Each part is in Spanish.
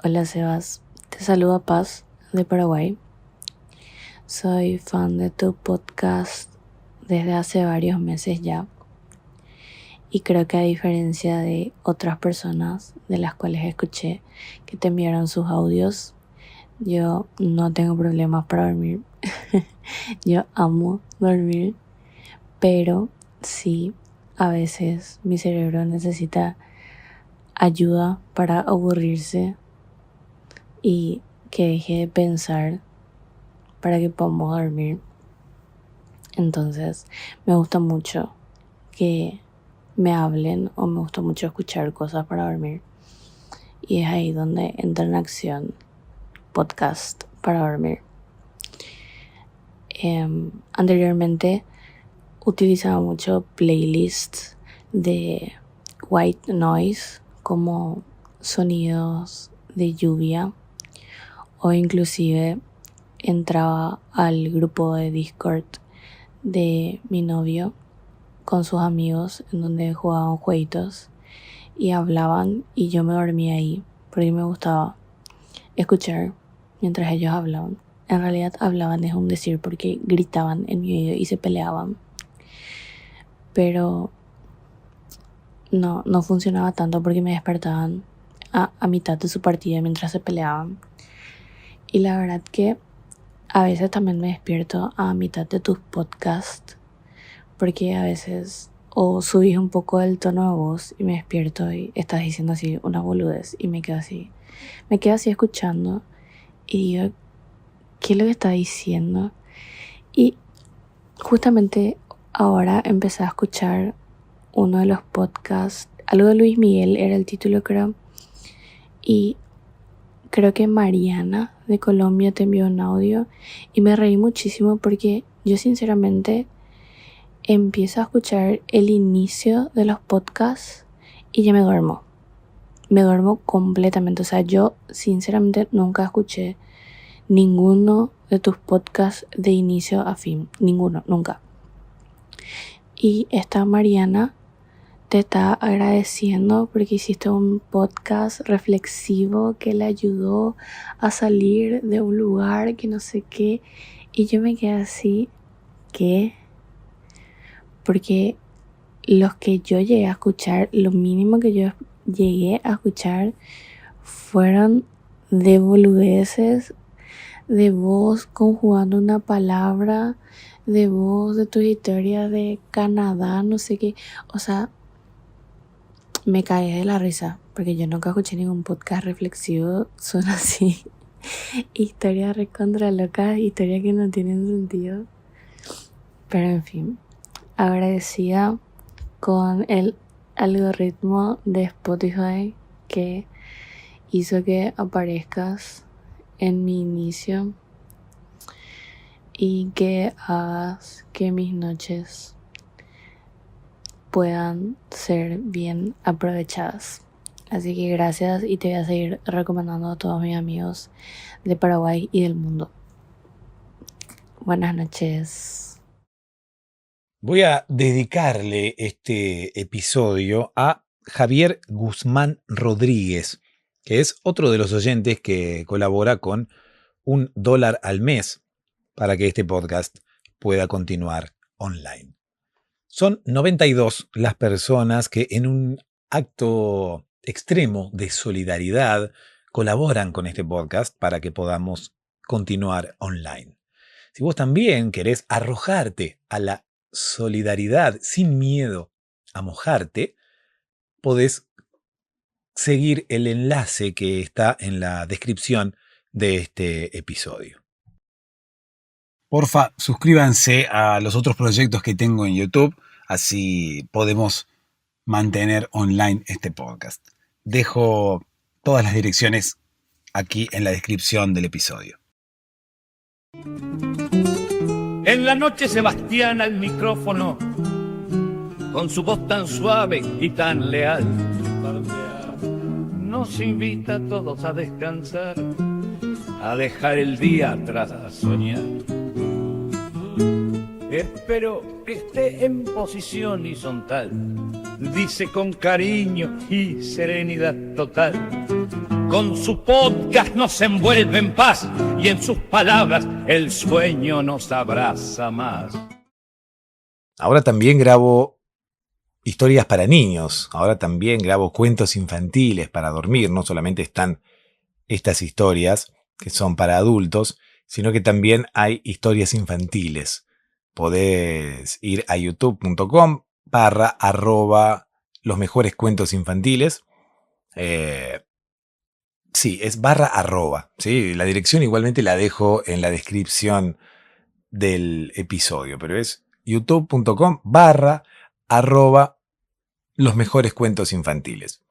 Hola Sebas, te saluda Paz de Paraguay. Soy fan de tu podcast desde hace varios meses ya y creo que a diferencia de otras personas de las cuales escuché que te enviaron sus audios, yo no tengo problemas para dormir. Yo amo dormir, pero sí, a veces mi cerebro necesita ayuda para aburrirse y que deje de pensar para que podamos dormir. Entonces me gusta mucho que me hablen o me gusta mucho escuchar cosas para dormir. Y es ahí donde entra en acción podcast para dormir. Anteriormente utilizaba mucho playlists de white noise como sonidos de lluvia o inclusive entraba al grupo de Discord de mi novio con sus amigos en donde jugaban jueguitos y hablaban y yo me dormía ahí porque me gustaba escuchar mientras ellos hablaban. En realidad hablaban es un decir porque gritaban en mi oído y se peleaban, pero no funcionaba tanto porque me despertaban a mitad de su partida mientras se peleaban. Y la verdad que a veces también me despierto a mitad de tus podcasts porque a veces o subís un poco el tono de voz y me despierto y estás diciendo así una boludez y me quedo así escuchando y digo, ¿qué es lo que está diciendo? Y justamente ahora empecé a escuchar uno de los podcasts, algo de Luis Miguel era el título creo, y creo que Mariana de Colombia te envió un audio y me reí muchísimo porque yo sinceramente empiezo a escuchar el inicio de los podcasts y ya me duermo. Me duermo completamente. O sea, yo sinceramente nunca escuché ninguno de tus podcasts de inicio a fin. Ninguno, nunca. Y esta Mariana te está agradeciendo porque hiciste un podcast reflexivo que le ayudó a salir de un lugar que no sé qué. Y yo me quedé así, ¿qué? Porque los que yo llegué a escuchar, lo mínimo que yo llegué a escuchar fueron de boludeces, de vos conjugando una palabra, de vos, de tu historia de Canadá, no sé qué. O sea, me caí de la risa, porque yo nunca escuché ningún podcast reflexivo, son así. Historias recontra locas, historias que no tienen sentido. Pero en fin, agradecida con el algoritmo de Spotify que hizo que aparezcas en mi inicio y que hagas que mis noches puedan ser bien aprovechadas. Así que gracias y te voy a seguir recomendando a todos mis amigos de Paraguay y del mundo. Buenas noches. Voy a dedicarle este episodio a Javier Guzmán Rodríguez, que es otro de los oyentes que colabora con $1 al mes para que este podcast pueda continuar online. Son 92 las personas que en un acto extremo de solidaridad colaboran con este podcast para que podamos continuar online. Si vos también querés arrojarte a la solidaridad sin miedo a mojarte, podés seguir el enlace que está en la descripción de este episodio. Porfa, suscríbanse a los otros proyectos que tengo en YouTube, así podemos mantener online este podcast. Dejo todas las direcciones aquí en la descripción del episodio. En la noche Sebastián al micrófono, con su voz tan suave y tan leal, nos invita a todos a descansar, a dejar el día atrás, a soñar. Espero que esté en posición horizontal, dice con cariño y serenidad total, Con su podcast nos envuelve en paz y en sus palabras el sueño nos abraza más. Ahora también grabo historias para niños, ahora también grabo cuentos infantiles para dormir. No solamente están estas historias que son para adultos, sino que también hay historias infantiles. Podés ir a youtube.com/@ los mejores cuentos infantiles. Sí, es /@, ¿sí? La dirección igualmente la dejo en la descripción del episodio, pero es youtube.com/@ los mejores cuentos infantiles.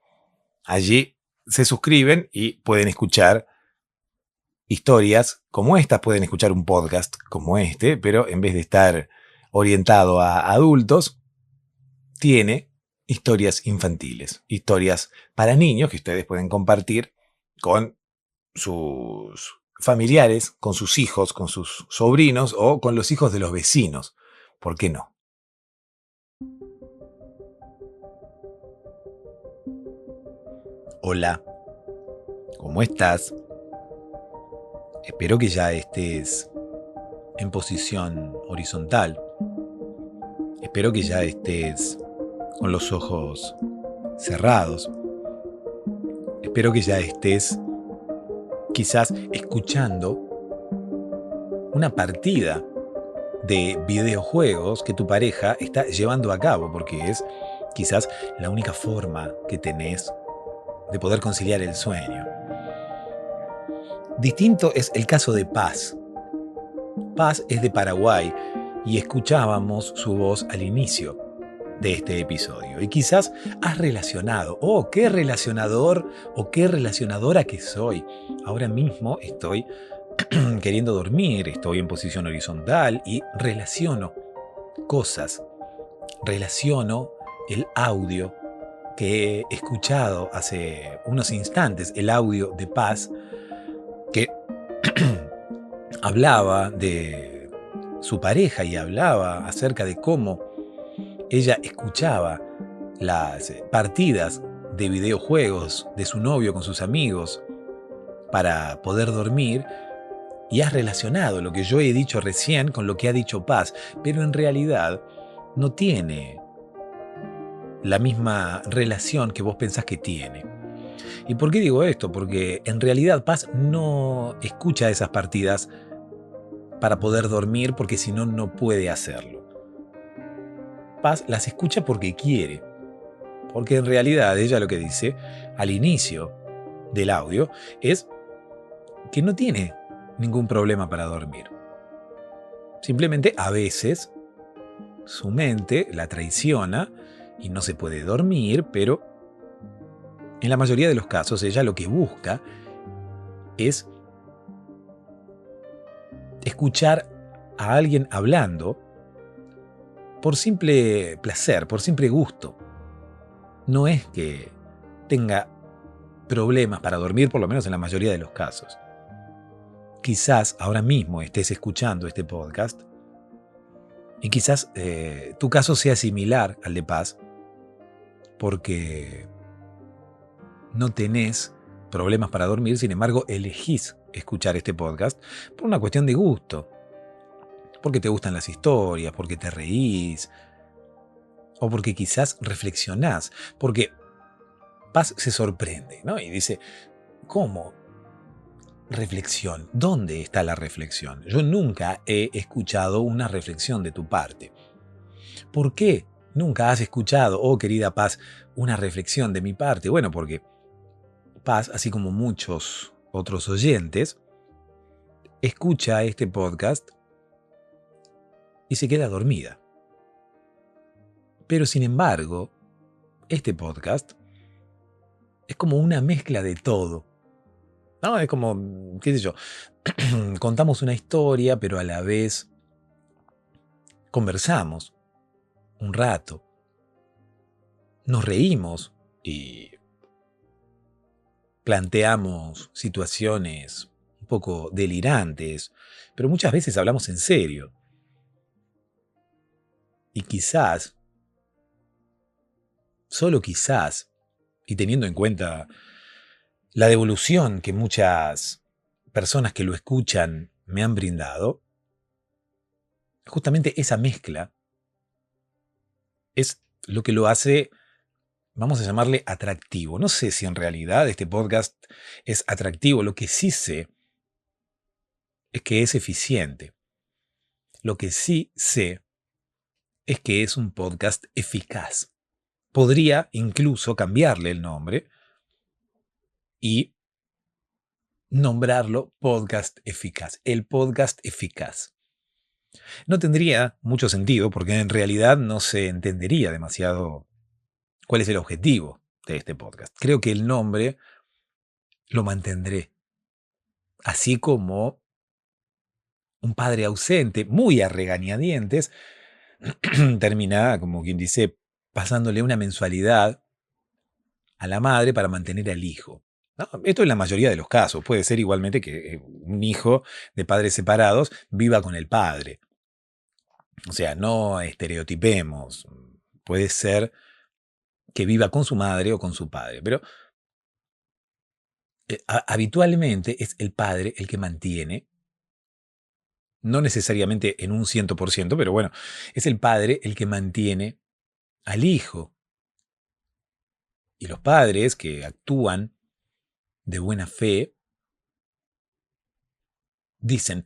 Allí se suscriben y pueden escuchar historias como estas, pueden escuchar un podcast como este, pero en vez de estar orientado a adultos, tiene historias infantiles, historias para niños que ustedes pueden compartir con sus familiares, con sus hijos, con sus sobrinos o con los hijos de los vecinos. ¿Por qué no? Hola, ¿cómo estás? Espero que ya estés en posición horizontal. Espero que ya estés con los ojos cerrados. Espero que ya estés quizás escuchando una partida de videojuegos que tu pareja está llevando a cabo, porque es quizás la única forma que tenés de poder conciliar el sueño. Distinto es el caso de Paz. Paz es de Paraguay y escuchábamos su voz al inicio de este episodio. Y quizás has relacionado, oh, qué relacionador o qué relacionadora que soy. Ahora mismo estoy queriendo dormir, estoy en posición horizontal y relaciono cosas. Relaciono el audio que he escuchado hace unos instantes, el audio de Paz, que hablaba de su pareja y hablaba acerca de cómo ella escuchaba las partidas de videojuegos de su novio con sus amigos para poder dormir, y has relacionado lo que yo he dicho recién con lo que ha dicho Paz, pero en realidad no tiene la misma relación que vos pensás que tiene. ¿Y por qué digo esto? Porque en realidad Paz no escucha esas partidas para poder dormir, porque si no, no puede hacerlo. Paz las escucha porque quiere. Porque en realidad ella lo que dice al inicio del audio es que no tiene ningún problema para dormir. Simplemente a veces su mente la traiciona y no se puede dormir, pero en la mayoría de los casos ella lo que busca es escuchar a alguien hablando por simple placer, por simple gusto. No es que tenga problemas para dormir, por lo menos en la mayoría de los casos. Quizás ahora mismo estés escuchando este podcast y quizás tu caso sea similar al de Paz, porque no tenés problemas para dormir, sin embargo elegís escuchar este podcast por una cuestión de gusto, porque te gustan las historias, porque te reís, o porque quizás reflexionás, porque Paz se sorprende, ¿no? Y dice, ¿cómo? Reflexión. ¿Dónde está la reflexión? Yo nunca he escuchado una reflexión de tu parte. ¿Por qué nunca has escuchado, oh querida Paz, una reflexión de mi parte? Bueno, porque Paz, así como muchos otros oyentes, escucha este podcast y se queda dormida. Pero sin embargo, este podcast es como una mezcla de todo. ¿No? Es como, qué sé yo, contamos una historia, pero a la vez conversamos un rato, nos reímos y planteamos situaciones un poco delirantes, pero muchas veces hablamos en serio. Y quizás, solo quizás, y teniendo en cuenta la devolución que muchas personas que lo escuchan me han brindado, justamente esa mezcla es lo que lo hace, vamos a llamarle atractivo. No sé si en realidad este podcast es atractivo, lo que sí sé es que es eficiente. Lo que sí sé es que es un podcast eficaz. Podría incluso cambiarle el nombre y nombrarlo podcast eficaz. El podcast eficaz. No tendría mucho sentido porque en realidad no se entendería demasiado cuál es el objetivo de este podcast. Creo que el nombre lo mantendré. Así como un padre ausente, muy a regañadientes, termina, como quien dice, pasándole una mensualidad a la madre para mantener al hijo. ¿No? Esto en la mayoría de los casos. Puede ser igualmente que un hijo de padres separados viva con el padre. O sea, no estereotipemos. Puede ser que viva con su madre o con su padre. Pero habitualmente es el padre el que mantiene, no necesariamente en un 100%, pero bueno, es el padre el que mantiene al hijo. Y los padres que actúan de buena fe dicen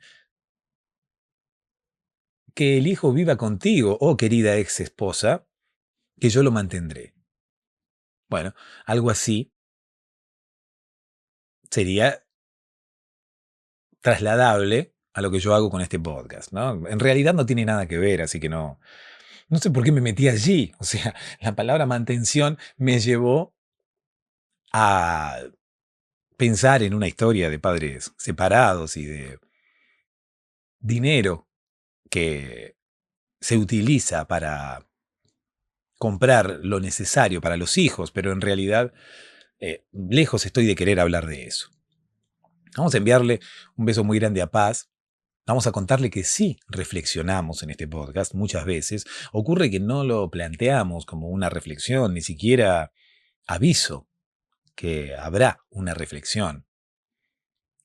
que el hijo viva contigo, oh querida ex esposa, que yo lo mantendré. Bueno, algo así sería trasladable a lo que yo hago con este podcast, ¿no? En realidad no tiene nada que ver, así que no sé por qué me metí allí. O sea, la palabra mantención me llevó a pensar en una historia de padres separados y de dinero que se utiliza para comprar lo necesario para los hijos, pero en realidad lejos estoy de querer hablar de eso. Vamos a enviarle un beso muy grande a Paz. Vamos a contarle que sí reflexionamos en este podcast muchas veces. Ocurre que no lo planteamos como una reflexión, ni siquiera aviso que habrá una reflexión.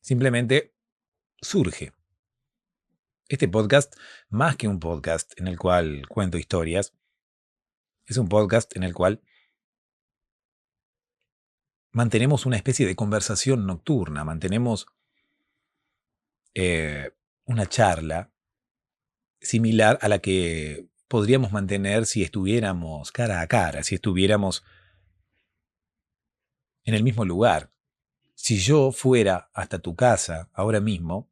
Simplemente surge. Este podcast, más que un podcast en el cual cuento historias, es un podcast en el cual mantenemos una especie de conversación nocturna, mantenemos una charla similar a la que podríamos mantener si estuviéramos cara a cara, si estuviéramos en el mismo lugar. Si yo fuera hasta tu casa ahora mismo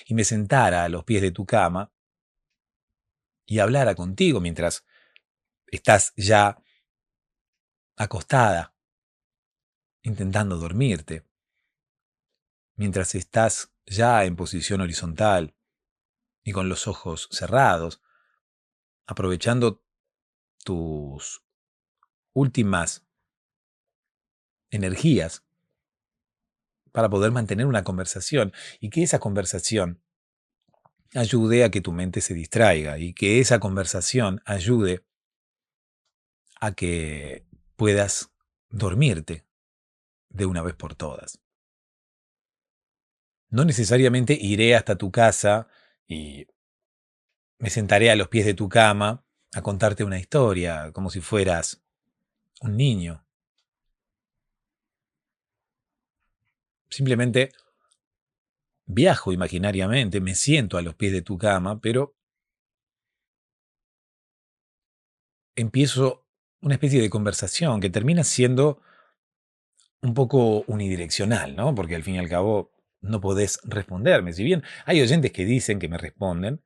y me sentara a los pies de tu cama y hablara contigo mientras estás ya acostada, intentando dormirte, mientras estás ya en posición horizontal y con los ojos cerrados, aprovechando tus últimas energías para poder mantener una conversación y que esa conversación ayude a que tu mente se distraiga y que esa conversación ayude a que puedas dormirte de una vez por todas. No necesariamente iré hasta tu casa y me sentaré a los pies de tu cama a contarte una historia como si fueras un niño. Simplemente viajo imaginariamente, me siento a los pies de tu cama, pero empiezo una especie de conversación que termina siendo un poco unidireccional, ¿no? Porque al fin y al cabo no podés responderme. Si bien hay oyentes que dicen que me responden,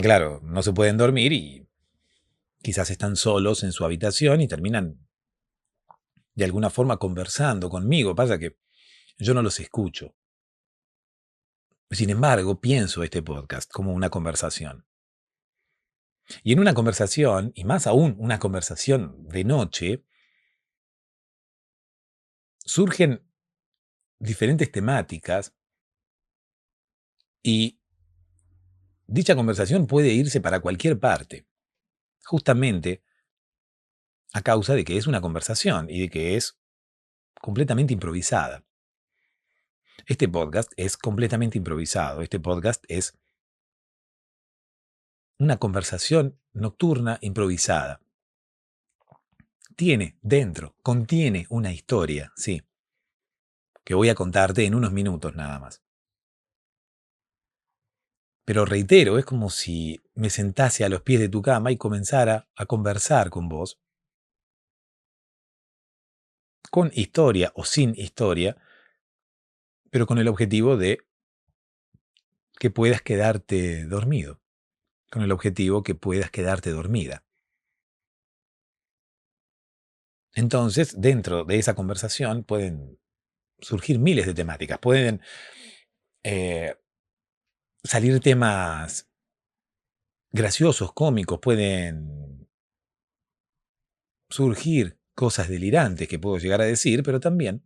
claro, no se pueden dormir y quizás están solos en su habitación y terminan de alguna forma conversando conmigo. Pasa que yo no los escucho. Sin embargo, pienso este podcast como una conversación. Y en una conversación, y más aún una conversación de noche, surgen diferentes temáticas y dicha conversación puede irse para cualquier parte, justamente a causa de que es una conversación y de que es completamente improvisada. Este podcast es completamente improvisado. Este podcast es una conversación nocturna improvisada. Contiene una historia, sí, que voy a contarte en unos minutos nada más. Pero reitero, es como si me sentase a los pies de tu cama y comenzara a conversar con vos, con historia o sin historia, pero con el objetivo de que puedas quedarte dormido, con el objetivo que puedas quedarte dormida. Entonces, dentro de esa conversación pueden surgir miles de temáticas, pueden eh, salir temas graciosos, cómicos, pueden surgir cosas delirantes que puedo llegar a decir, pero también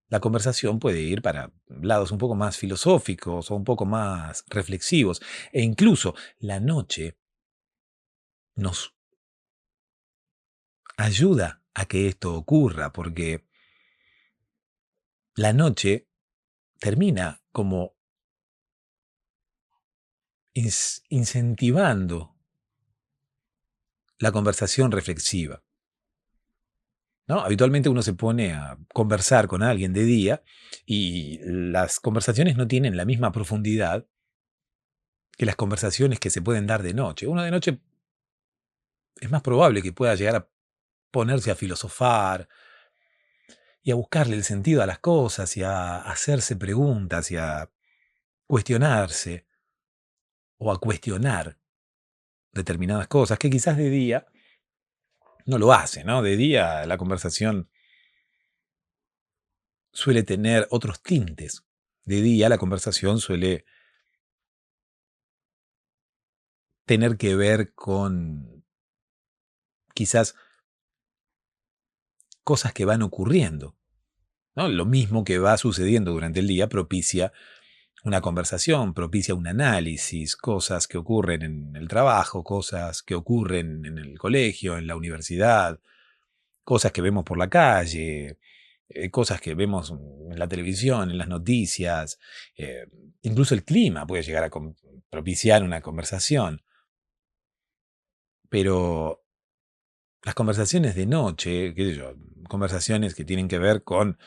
la conversación puede ir para lados un poco más filosóficos o un poco más reflexivos. E incluso la noche nos ayuda a que esto ocurra, porque la noche termina como incentivando la conversación reflexiva, ¿no? Habitualmente uno se pone a conversar con alguien de día y las conversaciones no tienen la misma profundidad que las conversaciones que se pueden dar de noche. Uno de noche es más probable que pueda llegar a ponerse a filosofar y a buscarle el sentido a las cosas y a hacerse preguntas y a cuestionarse o a cuestionar determinadas cosas que quizás de día no lo hace, ¿no? De día la conversación suele tener otros tintes. De día la conversación suele tener que ver con quizás cosas que van ocurriendo, ¿no? Lo mismo que va sucediendo durante el día propicia una conversación, propicia un análisis, cosas que ocurren en el trabajo, cosas que ocurren en el colegio, en la universidad, cosas que vemos por la calle, cosas que vemos en la televisión, en las noticias, incluso el clima puede llegar a propiciar una conversación. Pero las conversaciones de noche, qué sé yo, conversaciones que tienen que ver con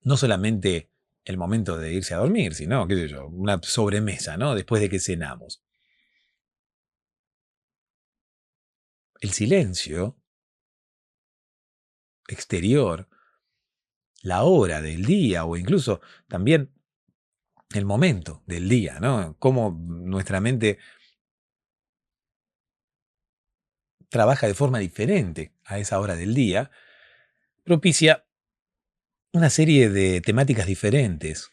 no solamente el momento de irse a dormir, sino, qué sé yo, una sobremesa, ¿no? Después de que cenamos. El silencio exterior, la hora del día o incluso también el momento del día, ¿no? Cómo nuestra mente trabaja de forma diferente a esa hora del día, propicia una serie de temáticas diferentes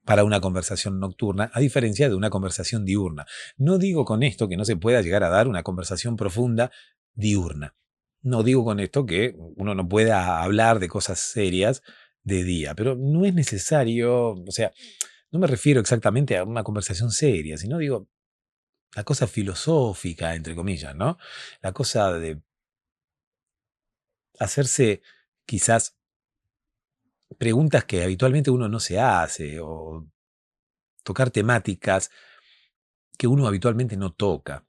para una conversación nocturna, a diferencia de una conversación diurna. No digo con esto que no se pueda llegar a dar una conversación profunda diurna. No digo con esto que uno no pueda hablar de cosas serias de día, pero no es necesario, o sea, no me refiero exactamente a una conversación seria, sino digo la cosa filosófica, entre comillas, ¿no? La cosa de hacerse quizás preguntas que habitualmente uno no se hace o tocar temáticas que uno habitualmente no toca.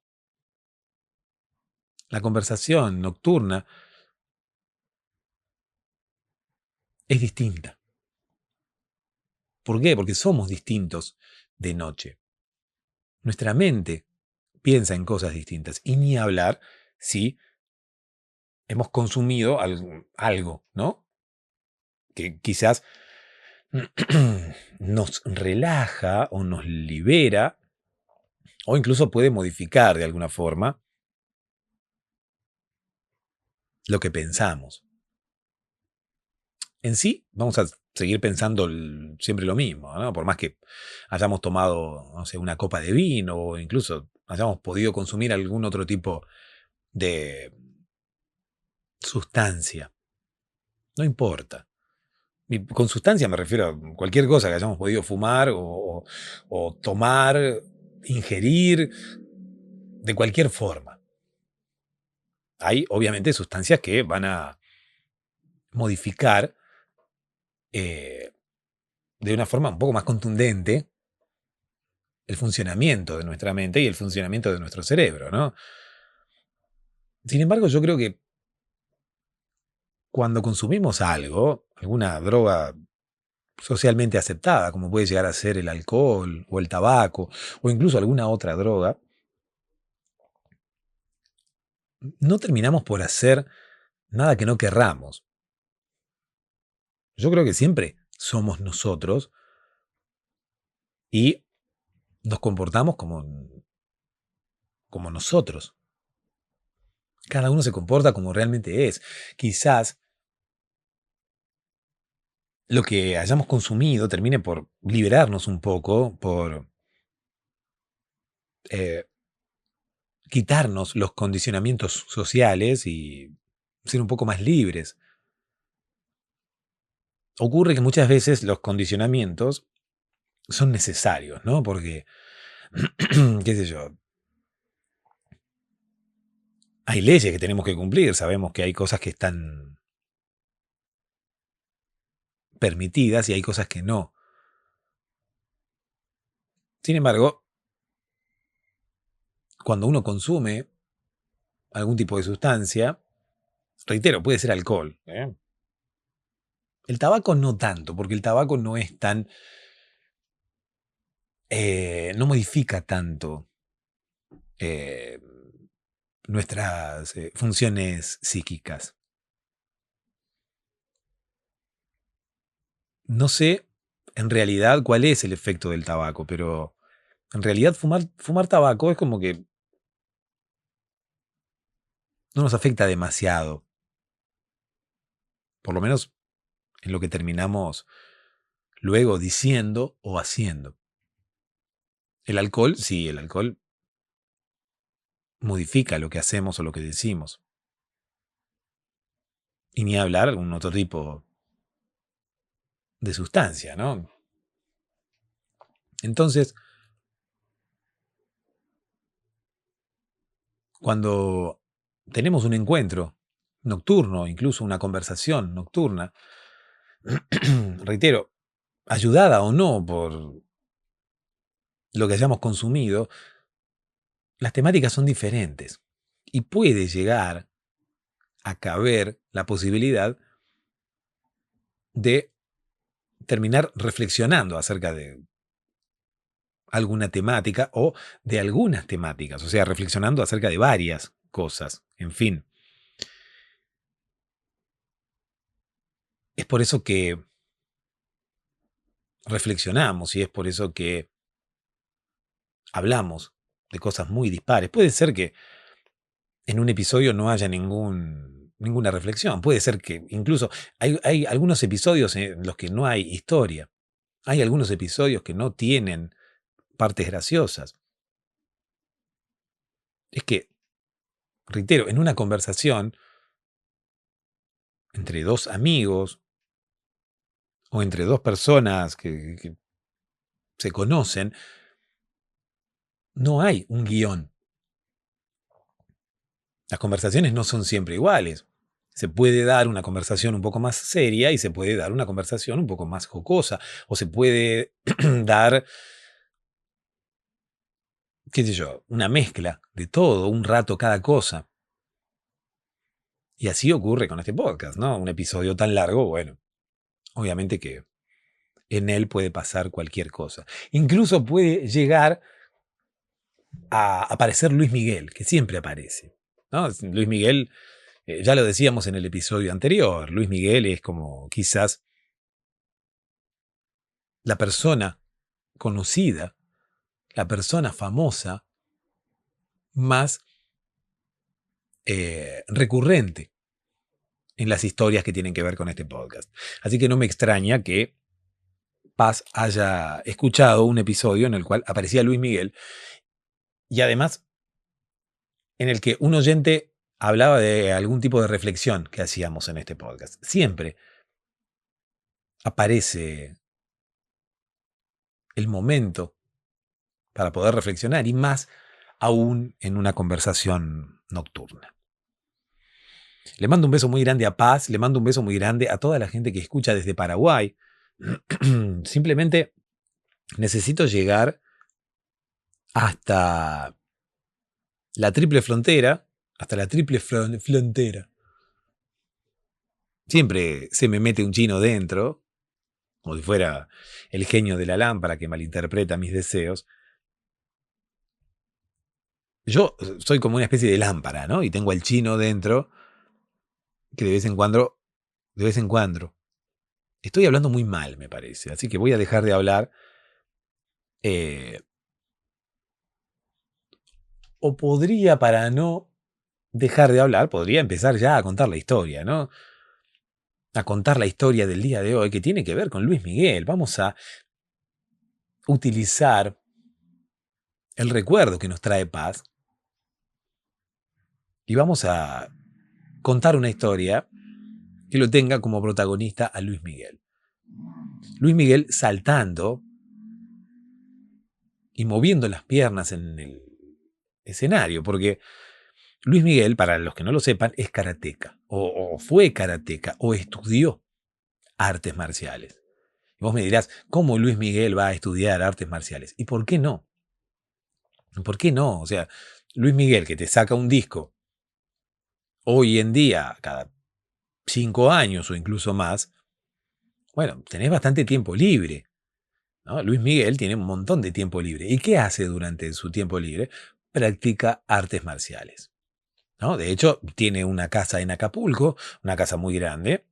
La conversación nocturna es distinta. ¿Por qué? Porque somos distintos de noche. Nuestra mente piensa en cosas distintas. Y ni hablar si hemos consumido algo, ¿no? Que quizás nos relaja o nos libera o incluso puede modificar de alguna forma lo que pensamos. En sí, vamos a seguir pensando siempre lo mismo, ¿no? Por más que hayamos tomado, no sé, una copa de vino o incluso hayamos podido consumir algún otro tipo de sustancia. No importa. Y con sustancia me refiero a cualquier cosa que hayamos podido fumar o tomar, ingerir, de cualquier forma. Hay obviamente sustancias que van a modificar de una forma un poco más contundente el funcionamiento de nuestra mente y el funcionamiento de nuestro cerebro, ¿no? Sin embargo, yo creo que cuando consumimos algo, alguna droga socialmente aceptada, como puede llegar a ser el alcohol o el tabaco o incluso alguna otra droga, no terminamos por hacer nada que no querramos. Yo creo que siempre somos nosotros y nos comportamos como nosotros. Cada uno se comporta como realmente es. Quizás lo que hayamos consumido termine por liberarnos un poco, por eh, quitarnos los condicionamientos sociales y ser un poco más libres. Ocurre que muchas veces los condicionamientos son necesarios, ¿no? Porque, qué sé yo, hay leyes que tenemos que cumplir, sabemos que hay cosas que están permitidas y hay cosas que no. Sin embargo, cuando uno consume algún tipo de sustancia, reitero, puede ser alcohol, ¿eh? El tabaco no tanto, porque el tabaco no es tan, no modifica tanto eh, nuestras funciones psíquicas. No sé en realidad cuál es el efecto del tabaco, pero en realidad fumar tabaco es como que no nos afecta demasiado, por lo menos en lo que terminamos luego diciendo o haciendo. El alcohol, sí, el alcohol modifica lo que hacemos o lo que decimos. Y ni hablar algún otro tipo de sustancia, ¿no? Entonces, cuando tenemos un encuentro nocturno, incluso una conversación nocturna, reitero, ayudada o no por lo que hayamos consumido, las temáticas son diferentes y puede llegar a caber la posibilidad de terminar reflexionando acerca de alguna temática o de algunas temáticas, o sea, reflexionando acerca de varias cosas, en fin. Es por eso que reflexionamos y es por eso que hablamos de cosas muy dispares. Puede ser que en un episodio no haya ninguna reflexión, puede ser que incluso hay algunos episodios en los que no hay historia, hay algunos episodios que no tienen partes graciosas. Es que, reitero, en una conversación entre dos amigos o entre dos personas que se conocen, no hay un guión. Las conversaciones no son siempre iguales. Se puede dar una conversación un poco más seria y se puede dar una conversación un poco más jocosa. O se puede dar, qué sé yo, una mezcla de todo, un rato cada cosa. Y así ocurre con este podcast, ¿no? Un episodio tan largo, bueno, obviamente que en él puede pasar cualquier cosa. Incluso puede llegar a aparecer Luis Miguel, que siempre aparece, ¿no? Luis Miguel, ya lo decíamos en el episodio anterior, Luis Miguel es como quizás la persona conocida, la persona famosa más recurrente en las historias que tienen que ver con este podcast. Así que no me extraña que Paz haya escuchado un episodio en el cual aparecía Luis Miguel y además en el que un oyente hablaba de algún tipo de reflexión que hacíamos en este podcast. Siempre aparece el momento para poder reflexionar y más aún en una conversación nocturna. Le mando un beso muy grande a Paz, le mando un beso muy grande a toda la gente que escucha desde Paraguay. Simplemente necesito llegar hasta la triple frontera, frontera. Siempre se me mete un chino dentro, como si fuera el genio de la lámpara que malinterpreta mis deseos. Yo soy como una especie de lámpara, ¿no? Y tengo al chino dentro que de vez en cuando, estoy hablando muy mal, me parece, así que voy a dejar de hablar. O podría, para no dejar de hablar, podría empezar ya a contar la historia, ¿no? A contar la historia del día de hoy, que tiene que ver con Luis Miguel. Vamos a utilizar el recuerdo que nos trae Paz y vamos a contar una historia que lo tenga como protagonista a Luis Miguel. Luis Miguel saltando y moviendo las piernas en el escenario, porque Luis Miguel, para los que no lo sepan, es karateca, o fue karateca, o estudió artes marciales. Y vos me dirás, ¿cómo Luis Miguel va a estudiar artes marciales? ¿Y por qué no? ¿Por qué no? O sea, Luis Miguel, que te saca un disco hoy en día, cada 5 años o incluso más, bueno, tenés bastante tiempo libre, ¿no? Luis Miguel tiene un montón de tiempo libre. ¿Y qué hace durante su tiempo libre? Practica artes marciales, ¿no? De hecho, tiene una casa en Acapulco, una casa muy grande,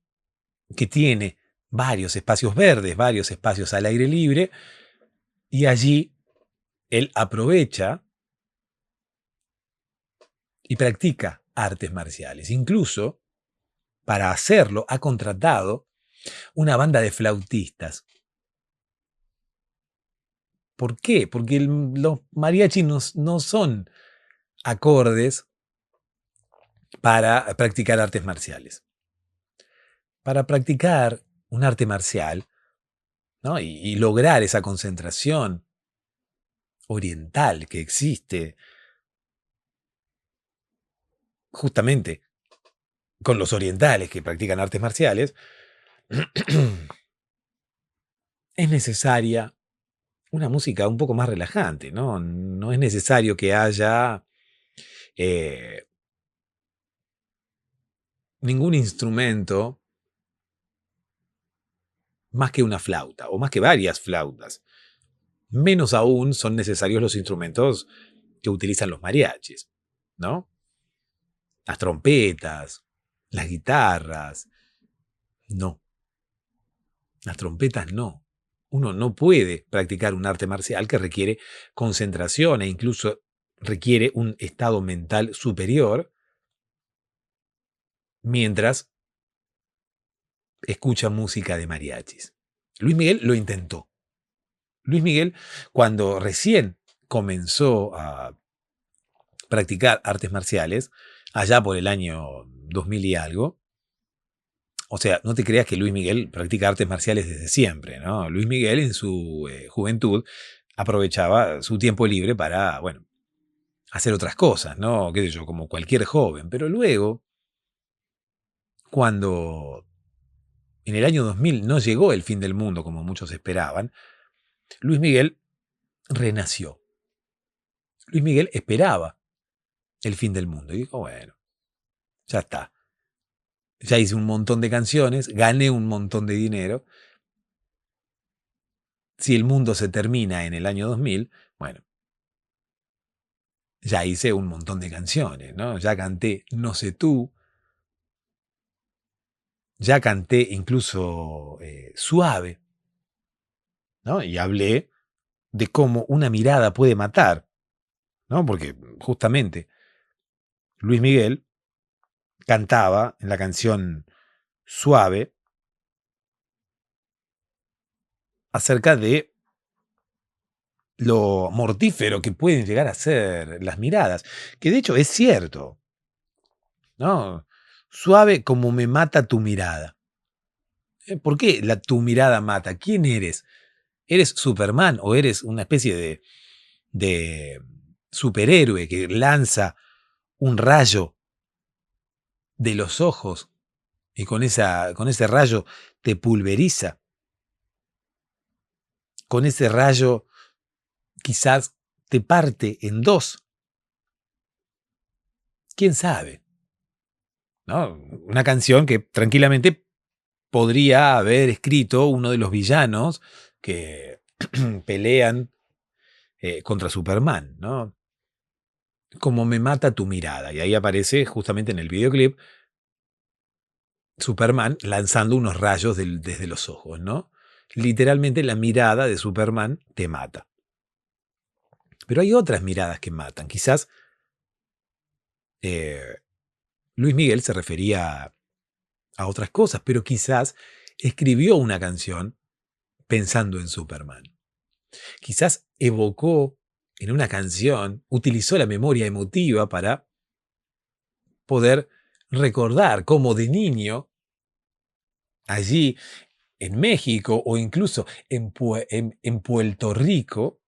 que tiene varios espacios verdes, varios espacios al aire libre, y allí él aprovecha y practica artes marciales. Incluso, para hacerlo, ha contratado una banda de flautistas. ¿Por qué? Porque los mariachis no son acordes para practicar artes marciales. Para practicar un arte marcial, ¿no? y lograr esa concentración oriental que existe justamente con los orientales que practican artes marciales, es necesaria una música un poco más relajante, ¿no? No es necesario que haya ningún instrumento más que una flauta, o más que varias flautas. Menos aún son necesarios los instrumentos que utilizan los mariachis, ¿no? Las trompetas, las guitarras. No. Las trompetas no. Uno no puede practicar un arte marcial que requiere concentración e incluso requiere un estado mental superior mientras escucha música de mariachis. Luis Miguel lo intentó. Luis Miguel, cuando recién comenzó a practicar artes marciales, allá por el año 2000 y algo, o sea, no te creas que Luis Miguel practica artes marciales desde siempre, ¿no? Luis Miguel en su juventud aprovechaba su tiempo libre para, bueno, hacer otras cosas, ¿no? Qué sé yo, como cualquier joven. Pero luego, cuando en el año 2000 no llegó el fin del mundo como muchos esperaban, Luis Miguel renació. Luis Miguel esperaba el fin del mundo y dijo, bueno, ya está. Ya hice un montón de canciones, gané un montón de dinero. Si el mundo se termina en el año 2000, bueno, ya hice un montón de canciones, ¿no? Ya canté No sé tú, ya canté incluso Suave, ¿no? Y hablé de cómo una mirada puede matar, ¿no? Porque justamente Luis Miguel cantaba en la canción Suave acerca de lo mortífero que pueden llegar a ser las miradas, que de hecho es cierto, ¿no? Suave como me mata tu mirada. ¿Por qué tu mirada mata? ¿Quién eres? ¿Eres Superman o eres una especie de superhéroe que lanza un rayo de los ojos y con ese rayo te pulveriza. Con ese rayo quizás te parte en dos. ¿Quién sabe? ¿No? Una canción que tranquilamente podría haber escrito uno de los villanos que pelean contra Superman, ¿no? Como me mata tu mirada. Y ahí aparece justamente en el videoclip Superman lanzando unos rayos desde los ojos, ¿no? Literalmente la mirada de Superman te mata. Pero hay otras miradas que matan. Quizás Luis Miguel se refería a otras cosas, pero quizás escribió una canción pensando en Superman. Quizás evocó en una canción, utilizó la memoria emotiva para poder recordar cómo de niño, allí en México o incluso en Puerto Rico,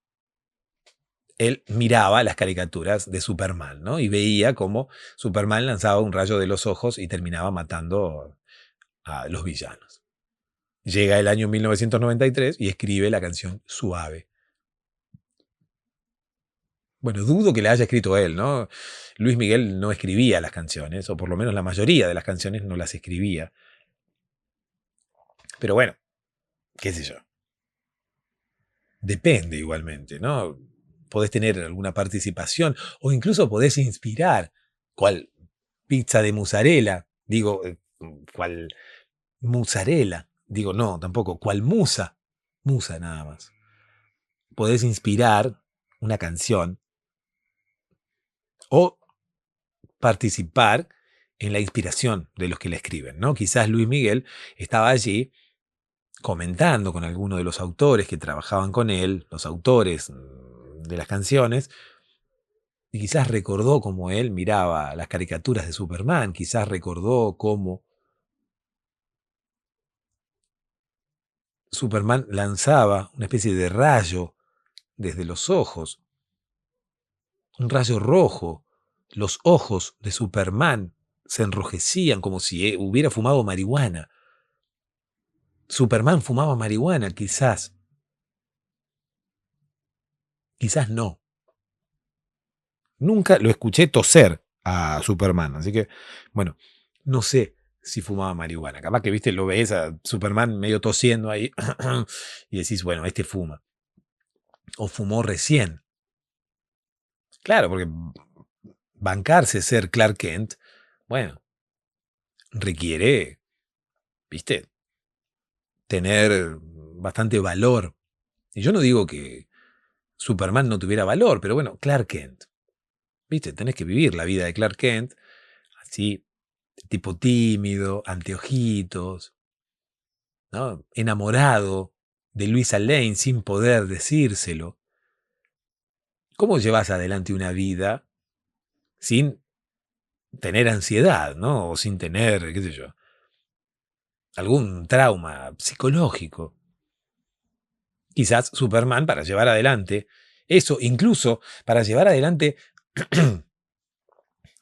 él miraba las caricaturas de Superman, ¿no? Y veía cómo Superman lanzaba un rayo de los ojos y terminaba matando a los villanos. Llega el año 1993 y escribe la canción Suave. Bueno, dudo que la haya escrito él, ¿no? Luis Miguel no escribía las canciones, o por lo menos la mayoría de las canciones no las escribía. Pero bueno, qué sé yo. Depende igualmente, ¿no? Podés tener alguna participación o incluso podés inspirar. ¿Cuál pizza de mozzarella? Digo, ¿cuál mozzarella? Digo, no, tampoco. ¿Cuál musa? Musa nada más. Podés inspirar una canción o participar en la inspiración de los que la escriben, ¿no? Quizás Luis Miguel estaba allí comentando con alguno de los autores que trabajaban con él, los autores de las canciones, y quizás recordó cómo él miraba las caricaturas de Superman, quizás recordó cómo Superman lanzaba una especie de rayo desde los ojos, un rayo rojo. Los ojos de Superman se enrojecían como si hubiera fumado marihuana. Superman fumaba marihuana, quizás. Quizás no. Nunca lo escuché toser a Superman, así que, bueno, no sé si fumaba marihuana. Capaz que, viste, lo ves a Superman medio tosiendo ahí y decís, bueno, este fuma. O fumó recién. Claro, porque bancarse ser Clark Kent, bueno, requiere, viste, tener bastante valor. Y yo no digo que Superman no tuviera valor, pero bueno, Clark Kent. Viste, tenés que vivir la vida de Clark Kent, así, tipo tímido, anteojitos, ¿no? Enamorado de Luisa Lane sin poder decírselo. ¿Cómo llevas adelante una vida sin tener ansiedad, ¿no? O sin tener, qué sé yo, algún trauma psicológico? Quizás Superman, para llevar adelante eso, incluso para llevar adelante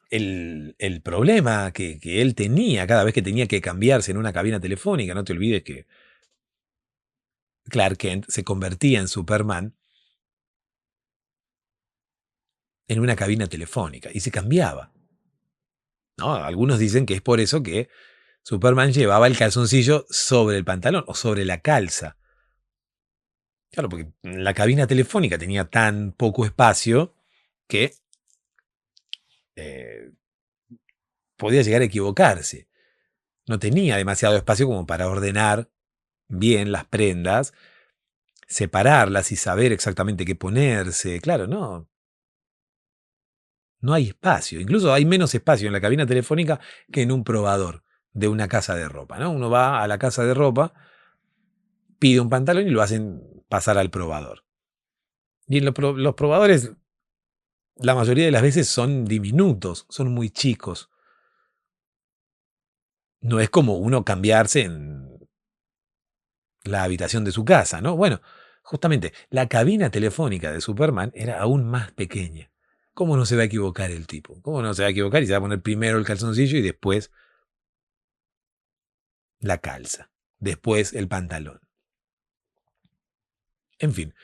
el problema que él tenía cada vez que tenía que cambiarse en una cabina telefónica. No te olvides que Clark Kent se convertía en Superman en una cabina telefónica y se cambiaba, ¿no? Algunos dicen que es por eso que Superman llevaba el calzoncillo sobre el pantalón o sobre la calza. Claro, porque la cabina telefónica tenía tan poco espacio que podía llegar a equivocarse. No tenía demasiado espacio como para ordenar bien las prendas, separarlas y saber exactamente qué ponerse. Claro, no. No hay espacio. Incluso hay menos espacio en la cabina telefónica que en un probador de una casa de ropa, ¿no? Uno va a la casa de ropa, pide un pantalón y lo hacen pasar al probador. Y en los probadores, la mayoría de las veces son diminutos, son muy chicos. No es como uno cambiarse en la habitación de su casa, ¿no? Bueno, justamente, la cabina telefónica de Superman era aún más pequeña. ¿Cómo no se va a equivocar el tipo? ¿Cómo no se va a equivocar y se va a poner primero el calzoncillo y después la calza, después el pantalón. En fin,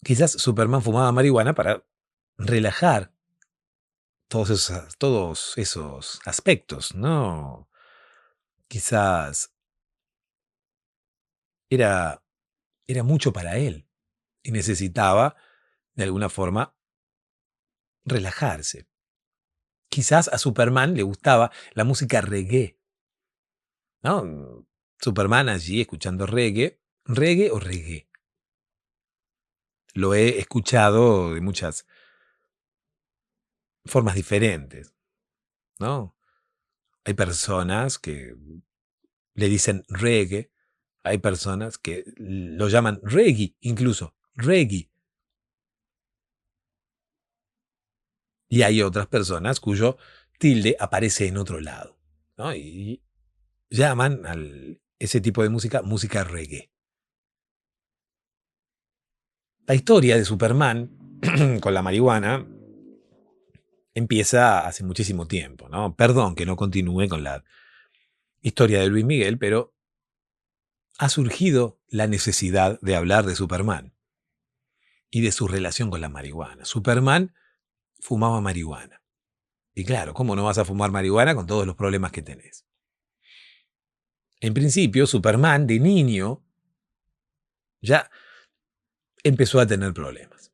quizás Superman fumaba marihuana para relajar todos esos aspectos, ¿no? Quizás era, era mucho para él y necesitaba, de alguna forma, relajarse. Quizás a Superman le gustaba la música reggae, ¿no? Superman allí escuchando reggae o reggae. Lo he escuchado de muchas formas diferentes, ¿no? Hay personas que le dicen reggae, hay personas que lo llaman reggae, incluso reggae. Y hay otras personas cuyo tilde aparece en otro lado, ¿no? Y llaman a ese tipo de música reggae. La historia de Superman con la marihuana empieza hace muchísimo tiempo, ¿no? Perdón que no continúe con la historia de Luis Miguel, pero ha surgido la necesidad de hablar de Superman y de su relación con la marihuana. Superman fumaba marihuana. Y claro, ¿cómo no vas a fumar marihuana con todos los problemas que tenés? En principio, Superman de niño ya empezó a tener problemas.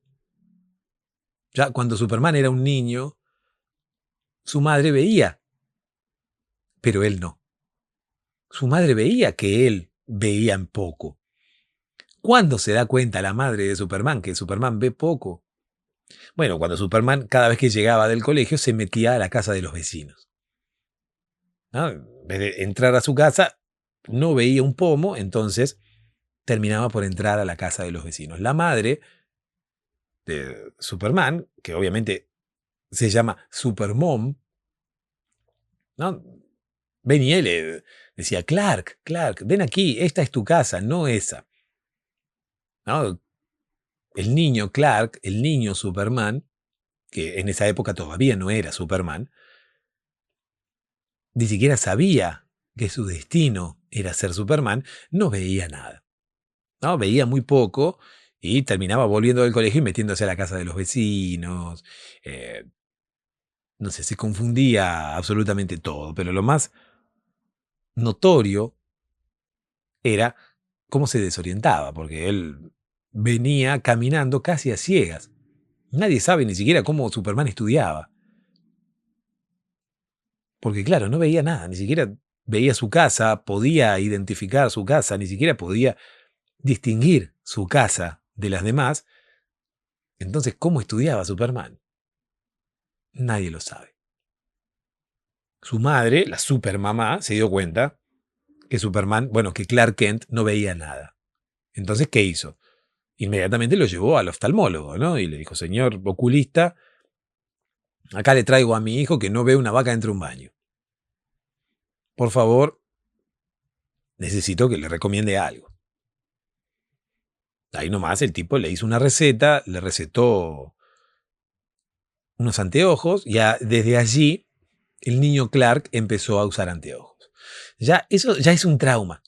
Ya cuando Superman era un niño, su madre veía, pero él no. Su madre veía que él veía en poco. ¿Cuándo se da cuenta la madre de Superman que Superman ve poco? Bueno, cuando Superman cada vez que llegaba del colegio se metía a la casa de los vecinos, ¿no? En vez de entrar a su casa, no veía un pomo, entonces terminaba por entrar a la casa de los vecinos. La madre de Superman, que obviamente se llama Supermom, ¿no? Venía y le decía, Clark, ven aquí, esta es tu casa, no esa. ¿No? El niño Clark, el niño Superman, que en esa época todavía no era Superman, ni siquiera sabía que su destino era ser Superman, no veía nada. ¿No? Veía muy poco y terminaba volviendo del colegio y metiéndose a la casa de los vecinos. No sé, se confundía absolutamente todo, pero lo más notorio era cómo se desorientaba, porque él venía caminando casi a ciegas. Nadie sabe ni siquiera cómo Superman estudiaba. Porque claro, no veía nada, ni siquiera veía su casa, podía identificar su casa, ni siquiera podía distinguir su casa de las demás. Entonces, ¿cómo estudiaba Superman? Nadie lo sabe. Su madre, la supermamá, se dio cuenta que Superman, que Clark Kent no veía nada. Entonces, ¿qué hizo? Inmediatamente lo llevó al oftalmólogo, ¿no? Y le dijo, señor oculista, acá le traigo a mi hijo que no ve una vaca dentro de un baño. Por favor, necesito que le recomiende algo. Ahí nomás el tipo le hizo una receta, le recetó unos anteojos y desde allí el niño Clark empezó a usar anteojos. Ya, eso ya es un trauma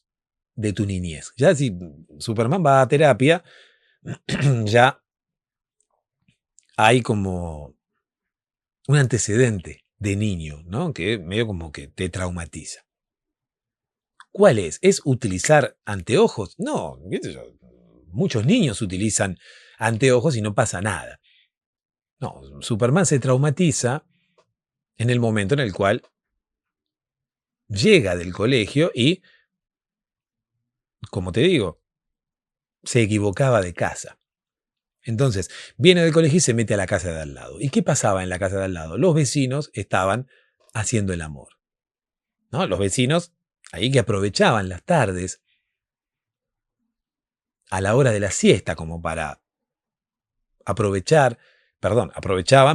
de tu niñez. Ya si Superman va a terapia, ya hay como un antecedente de niño, ¿no? Que medio como que te traumatiza. ¿Cuál es? ¿Es utilizar anteojos? No, qué sé yo, muchos niños utilizan anteojos y no pasa nada. No, Superman se traumatiza en el momento en el cual llega del colegio y, como te digo, se equivocaba de casa. Entonces, viene del colegio y se mete a la casa de al lado. ¿Y qué pasaba en la casa de al lado? Los vecinos estaban haciendo el amor, ¿no? Los vecinos ahí que aprovechaban las tardes a la hora de la siesta como para aprovechaban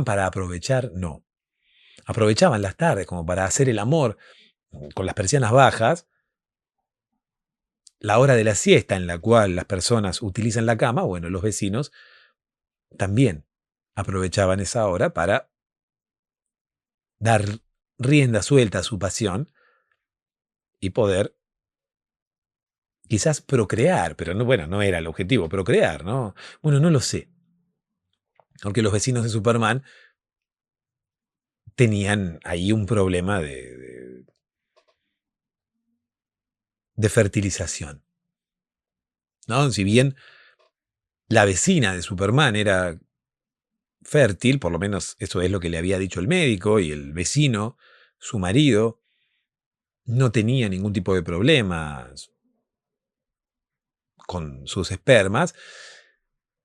para aprovechar, no. Aprovechaban las tardes como para hacer el amor con las persianas bajas, la hora de la siesta en la cual las personas utilizan la cama, los vecinos también aprovechaban esa hora para dar rienda suelta a su pasión y poder quizás procrear, pero no, bueno, no era el objetivo, procrear, ¿no? Bueno, no lo sé. Aunque los vecinos de Superman tenían ahí un problema de fertilización, ¿no? Si bien la vecina de Superman era fértil, por lo menos eso es lo que le había dicho el médico, y el vecino, su marido, no tenía ningún tipo de problemas con sus espermas,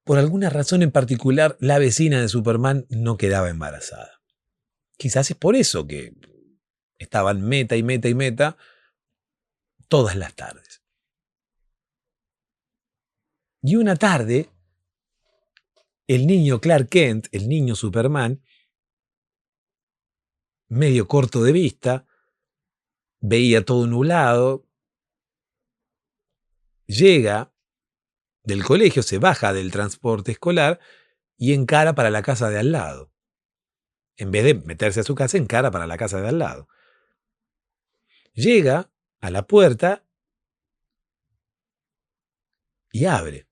por alguna razón en particular, la vecina de Superman no quedaba embarazada. Quizás es por eso que estaban meta y meta y meta todas las tardes. Y una tarde, el niño Clark Kent, el niño Superman, medio corto de vista, veía todo nublado, llega del colegio, se baja del transporte escolar y encara para la casa de al lado. En vez de meterse a su casa, encara para la casa de al lado. Llega a la puerta y abre,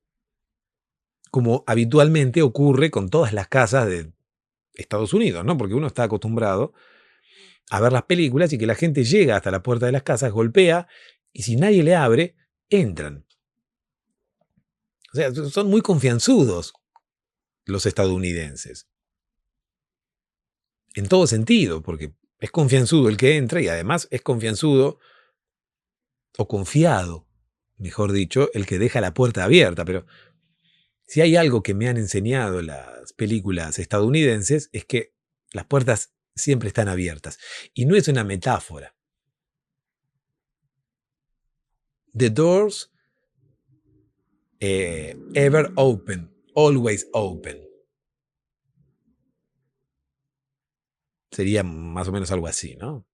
como habitualmente ocurre con todas las casas de Estados Unidos, ¿no? Porque uno está acostumbrado a ver las películas y que la gente llega hasta la puerta de las casas, golpea, y si nadie le abre, entran. O sea, son muy confianzudos los estadounidenses. En todo sentido, porque es confianzudo el que entra y además es confianzudo o confiado, mejor dicho, el que deja la puerta abierta. Pero si hay algo que me han enseñado las películas estadounidenses es que las puertas siempre están abiertas. Y no es una metáfora. The doors ever open, always open. Sería más o menos algo así, ¿no?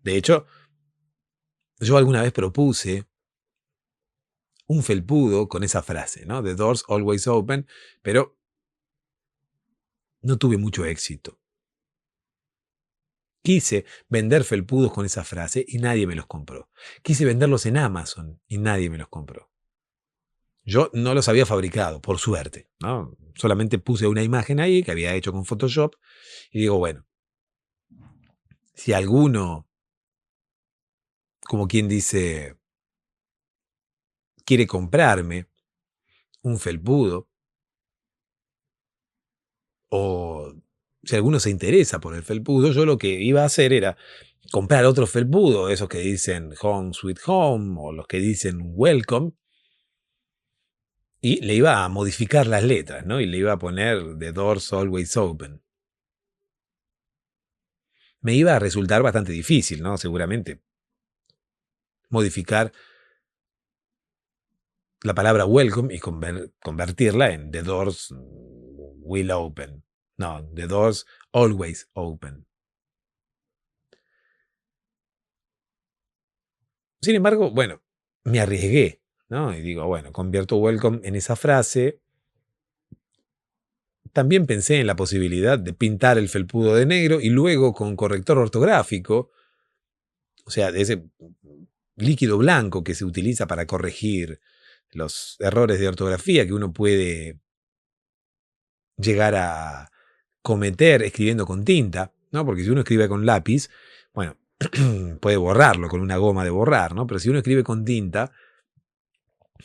De hecho, yo alguna vez propuse un felpudo con esa frase, ¿no? The doors always open, pero no tuve mucho éxito. Quise vender felpudos con esa frase y nadie me los compró. Quise venderlos en Amazon y nadie me los compró. Yo no los había fabricado, por suerte, ¿no? Solamente puse una imagen ahí que había hecho con Photoshop y digo, bueno, si alguno, como quien dice, quiere comprarme un felpudo, o si alguno se interesa por el felpudo, yo lo que iba a hacer era comprar otro felpudo, esos que dicen Home Sweet Home o los que dicen Welcome, y le iba a modificar las letras, ¿no? Y le iba a poner The Doors Always Open. Me iba a resultar bastante difícil, ¿no? Seguramente modificar la palabra welcome y convertirla en The Doors Will Open. No, The Doors Always Open. Sin embargo, bueno, me arriesgué, ¿no? Y digo, bueno, convierto welcome en esa frase. También pensé en la posibilidad de pintar el felpudo de negro y luego con corrector ortográfico, o sea, de ese líquido blanco que se utiliza para corregir los errores de ortografía que uno puede llegar a cometer escribiendo con tinta, ¿no? Porque si uno escribe con lápiz, bueno, puede borrarlo con una goma de borrar, ¿no? Pero si uno escribe con tinta,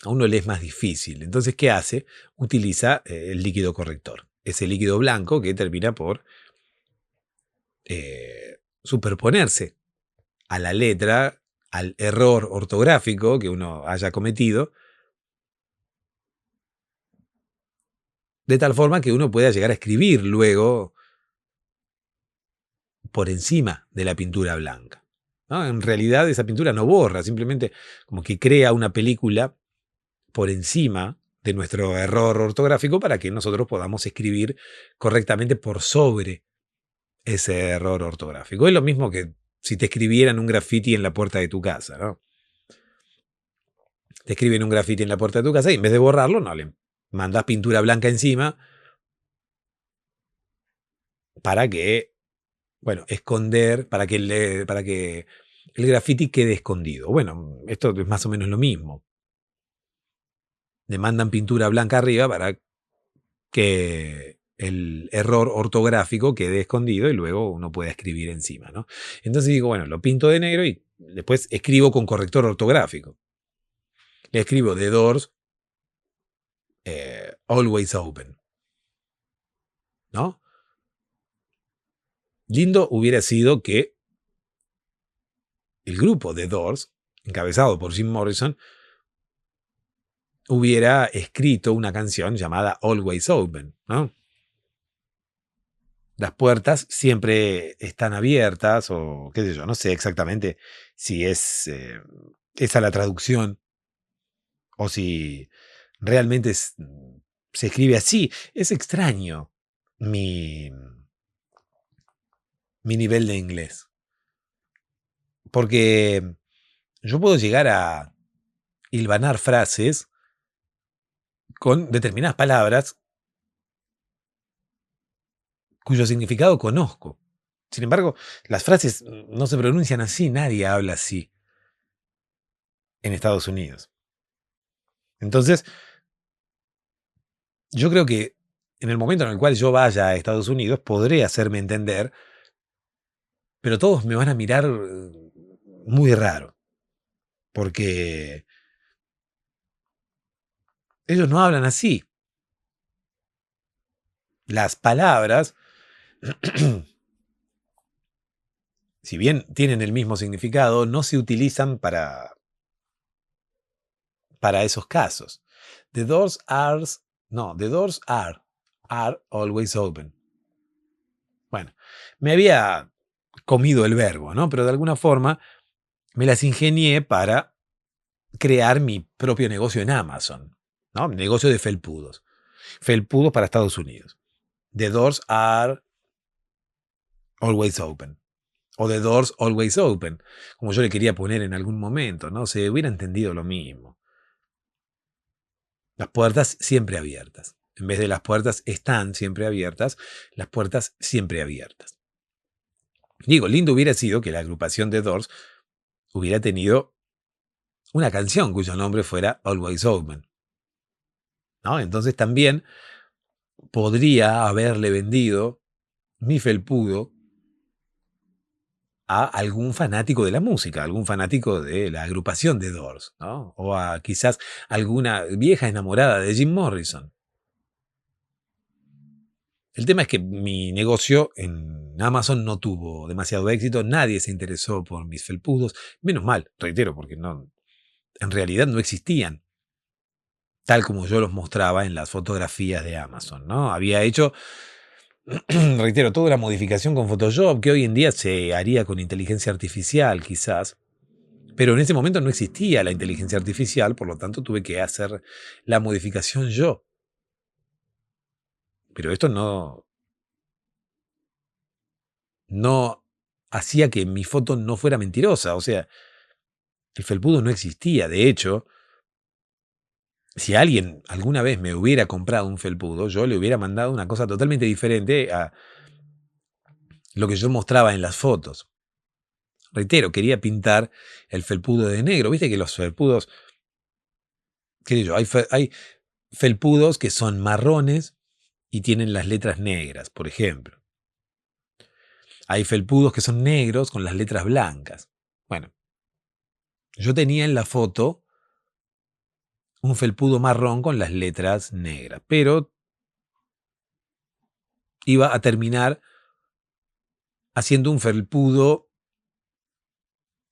a uno le es más difícil. Entonces, ¿qué hace? Utiliza el líquido corrector. Ese líquido blanco que termina por superponerse a la letra, al error ortográfico que uno haya cometido, de tal forma que uno pueda llegar a escribir luego por encima de la pintura blanca, ¿no? En realidad esa pintura no borra, simplemente como que crea una película por encima de nuestro error ortográfico para que nosotros podamos escribir correctamente por sobre ese error ortográfico. Es lo mismo que si te escribieran un graffiti en la puerta de tu casa, ¿no? Te escriben un graffiti en la puerta de tu casa y en vez de borrarlo, no, le mandás pintura blanca encima para que, bueno, esconder, para que el graffiti quede escondido. Bueno, esto es más o menos lo mismo. Le mandan pintura blanca arriba para que el error ortográfico quede escondido y luego uno pueda escribir encima, ¿no? Entonces digo, bueno, lo pinto de negro y después escribo con corrector ortográfico. Le escribo The Doors, Always Open, ¿no? Lindo hubiera sido que el grupo The Doors, encabezado por Jim Morrison, hubiera escrito una canción llamada Always Open, ¿no? Las puertas siempre están abiertas, o qué sé yo, no sé exactamente si es esa la traducción o si realmente se escribe así. Es extraño mi, mi nivel de inglés, porque yo puedo llegar a hilvanar frases con determinadas palabras cuyo significado conozco. Sin embargo, las frases no se pronuncian así, nadie habla así en Estados Unidos. Entonces, yo creo que en el momento en el cual yo vaya a Estados Unidos podré hacerme entender, pero todos me van a mirar muy raro, porque ellos no hablan así. Las palabras, si bien tienen el mismo significado, no se utilizan para esos casos. The doors are, no, the doors are always open. Bueno, me había comido el verbo, ¿no? Pero de alguna forma me las ingenié para crear mi propio negocio en Amazon, ¿no? Negocio de felpudos. Felpudos para Estados Unidos. The doors are always open. O the doors always open, como yo le quería poner en algún momento, ¿no? Se hubiera entendido lo mismo. Las puertas siempre abiertas. En vez de las puertas están siempre abiertas, las puertas siempre abiertas. Digo, lindo hubiera sido que la agrupación de Doors hubiera tenido una canción cuyo nombre fuera Always Open, ¿no? Entonces también podría haberle vendido mi felpudo a algún fanático de la música, algún fanático de la agrupación de Doors, ¿no? O a quizás alguna vieja enamorada de Jim Morrison. El tema es que mi negocio en Amazon no tuvo demasiado éxito, nadie se interesó por mis felpudos, menos mal, reitero, porque no, en realidad no existían, tal como yo los mostraba en las fotografías de Amazon, ¿no? Había hecho, reitero, toda una modificación con Photoshop que hoy en día se haría con inteligencia artificial, quizás. Pero en ese momento no existía la inteligencia artificial, por lo tanto tuve que hacer la modificación yo. Pero esto no hacía que mi foto no fuera mentirosa. O sea, el felpudo no existía. De hecho, si alguien alguna vez me hubiera comprado un felpudo, yo le hubiera mandado una cosa totalmente diferente a lo que yo mostraba en las fotos. Reitero, quería pintar el felpudo de negro. Viste que los felpudos, qué sé yo, hay felpudos que son marrones y tienen las letras negras, por ejemplo. Hay felpudos que son negros con las letras blancas. Bueno, yo tenía en la foto un felpudo marrón con las letras negras, pero iba a terminar haciendo un felpudo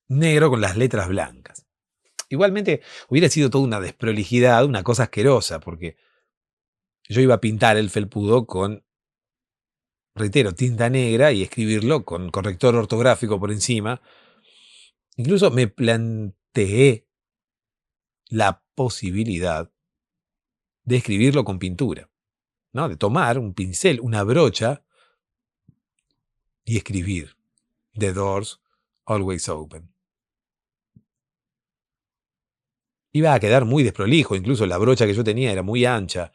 negro con las letras blancas. Igualmente hubiera sido toda una desprolijidad, una cosa asquerosa, porque yo iba a pintar el felpudo con, reitero, tinta negra y escribirlo con corrector ortográfico por encima. Incluso me planteé la posibilidad de escribirlo con pintura, ¿no? De tomar un pincel, una brocha y escribir The Doors Always Open. Iba a quedar muy desprolijo, incluso la brocha que yo tenía era muy ancha,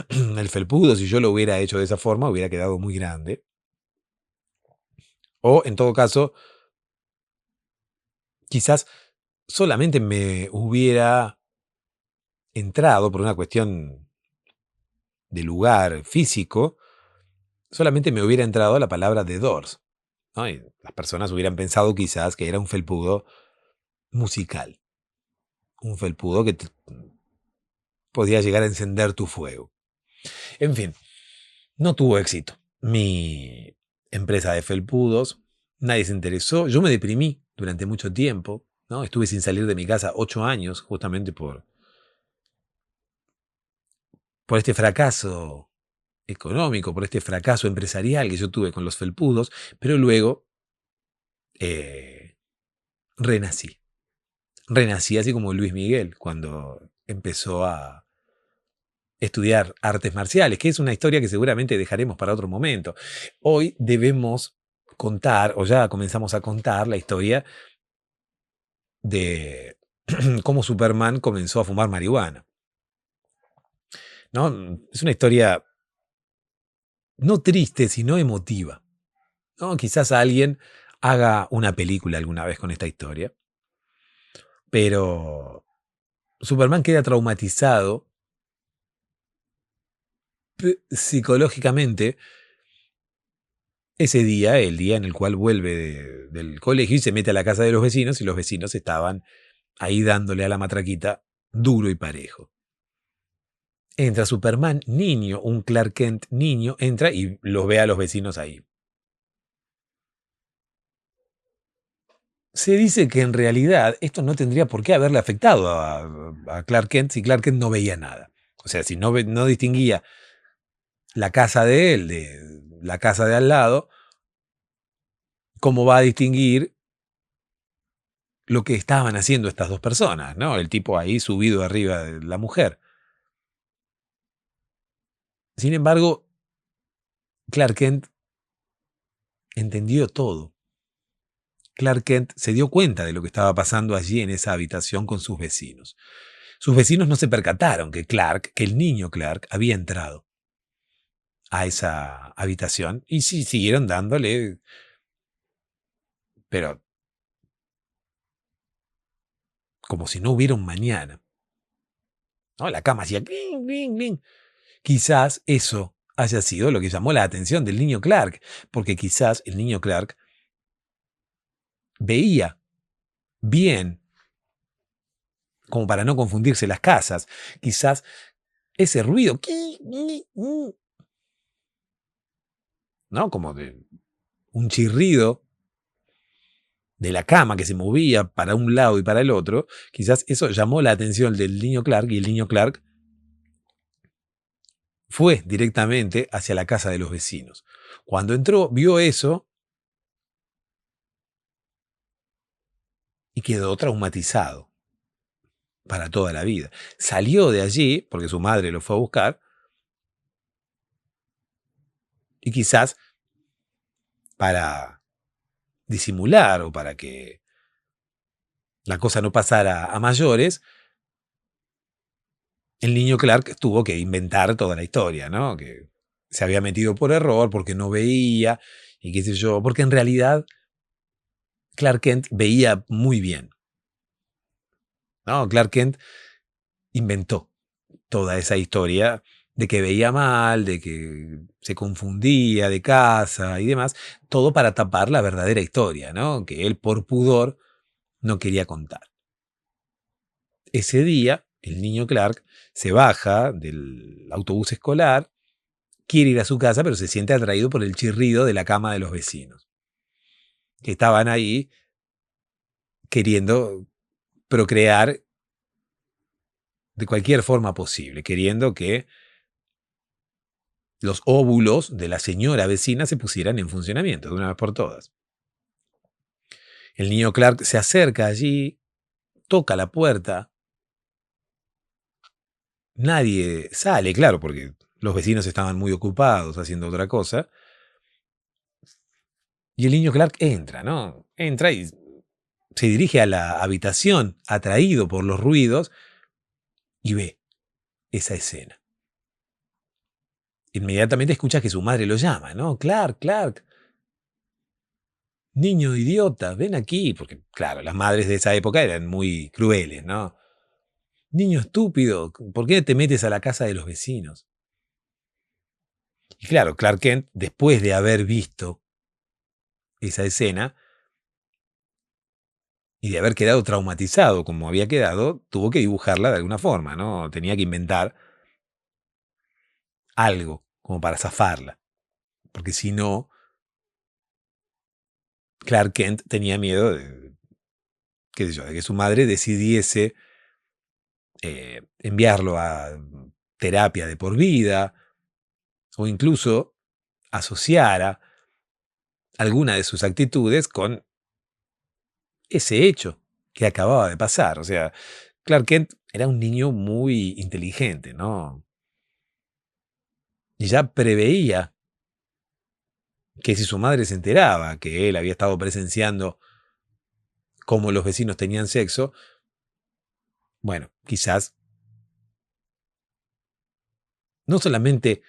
El felpudo, si yo lo hubiera hecho de esa forma, hubiera quedado muy grande. O, en todo caso, quizás solamente me hubiera entrado por una cuestión de lugar físico, solamente me hubiera entrado la palabra The Doors, ¿no? Y las personas hubieran pensado quizás que era un felpudo musical, un felpudo que podía llegar a encender tu fuego. En fin, no tuvo éxito. Mi empresa de felpudos, nadie se interesó, yo me deprimí durante mucho tiempo, ¿no? Estuve sin salir de mi casa 8 años justamente por este fracaso económico, por este fracaso empresarial que yo tuve con los felpudos, pero luego eh, renací. Renací así como Luis Miguel cuando empezó a estudiar artes marciales, que es una historia que seguramente dejaremos para otro momento. Hoy debemos contar, o ya comenzamos a contar, la historia de cómo Superman comenzó a fumar marihuana, ¿no? Es una historia no triste, sino emotiva, ¿no? Quizás alguien haga una película alguna vez con esta historia, pero Superman queda traumatizado psicológicamente ese día, el día en el cual vuelve del colegio y se mete a la casa de los vecinos y los vecinos estaban ahí dándole a la matraquita duro y parejo. Entra Superman niño, un Clark Kent niño, entra y los ve a los vecinos ahí. Se dice que en realidad esto no tendría por qué haberle afectado a Clark Kent si Clark Kent no veía nada. O sea, si no distinguía la casa de él de la casa de al lado, ¿cómo va a distinguir lo que estaban haciendo estas dos personas, ¿no? El tipo ahí subido arriba de la mujer. Sin embargo, Clark Kent entendió todo. Clark Kent se dio cuenta de lo que estaba pasando allí en esa habitación con sus vecinos. Sus vecinos no se percataron que el niño Clark, había entrado a esa habitación y sí siguieron dándole, pero como si no hubiera un mañana, ¿no? La cama hacía cling, cling, cling. Quizás eso haya sido lo que llamó la atención del niño Clark, porque quizás el niño Clark veía bien, como para no confundirse las casas, quizás ese ruido, ¿no? Como de un chirrido de la cama que se movía para un lado y para el otro, quizás eso llamó la atención del niño Clark y el niño Clark fue directamente hacia la casa de los vecinos. Cuando entró, vio eso y quedó traumatizado para toda la vida. Salió de allí, porque su madre lo fue a buscar, y quizás para disimular o para que la cosa no pasara a mayores, el niño Clark tuvo que inventar toda la historia, ¿no? Que se había metido por error, porque no veía, y qué sé yo, porque en realidad Clark Kent veía muy bien, ¿no? Clark Kent inventó toda esa historia de que veía mal, de que se confundía de casa y demás, todo para tapar la verdadera historia, ¿no? Que él por pudor no quería contar. Ese día, el niño Clark se baja del autobús escolar, quiere ir a su casa, pero se siente atraído por el chirrido de la cama de los vecinos, que estaban ahí queriendo procrear de cualquier forma posible, queriendo que los óvulos de la señora vecina se pusieran en funcionamiento de una vez por todas. El niño Clark se acerca allí, toca la puerta, nadie sale, claro, porque los vecinos estaban muy ocupados haciendo otra cosa, y el niño Clark entra, ¿no? Entra y se dirige a la habitación, atraído por los ruidos, y ve esa escena. inmediatamente escucha que su madre lo llama, ¿no? Clark, Clark, niño idiota, ven aquí. Porque, claro, las madres de esa época eran muy crueles, ¿no? Niño estúpido, ¿por qué te metes a la casa de los vecinos? Y claro, Clark Kent, después de haber visto esa escena y de haber quedado traumatizado como había quedado, tuvo que dibujarla de alguna forma, ¿no? Tenía que inventar algo como para zafarla. Porque si no, Clark Kent tenía miedo de, qué sé yo, de que su madre decidiese enviarlo a terapia de por vida o incluso asociara alguna de sus actitudes con ese hecho que acababa de pasar. O sea, Clark Kent era un niño muy inteligente, ¿no? Y ya preveía que si su madre se enteraba que él había estado presenciando cómo los vecinos tenían sexo, bueno, quizás no solamente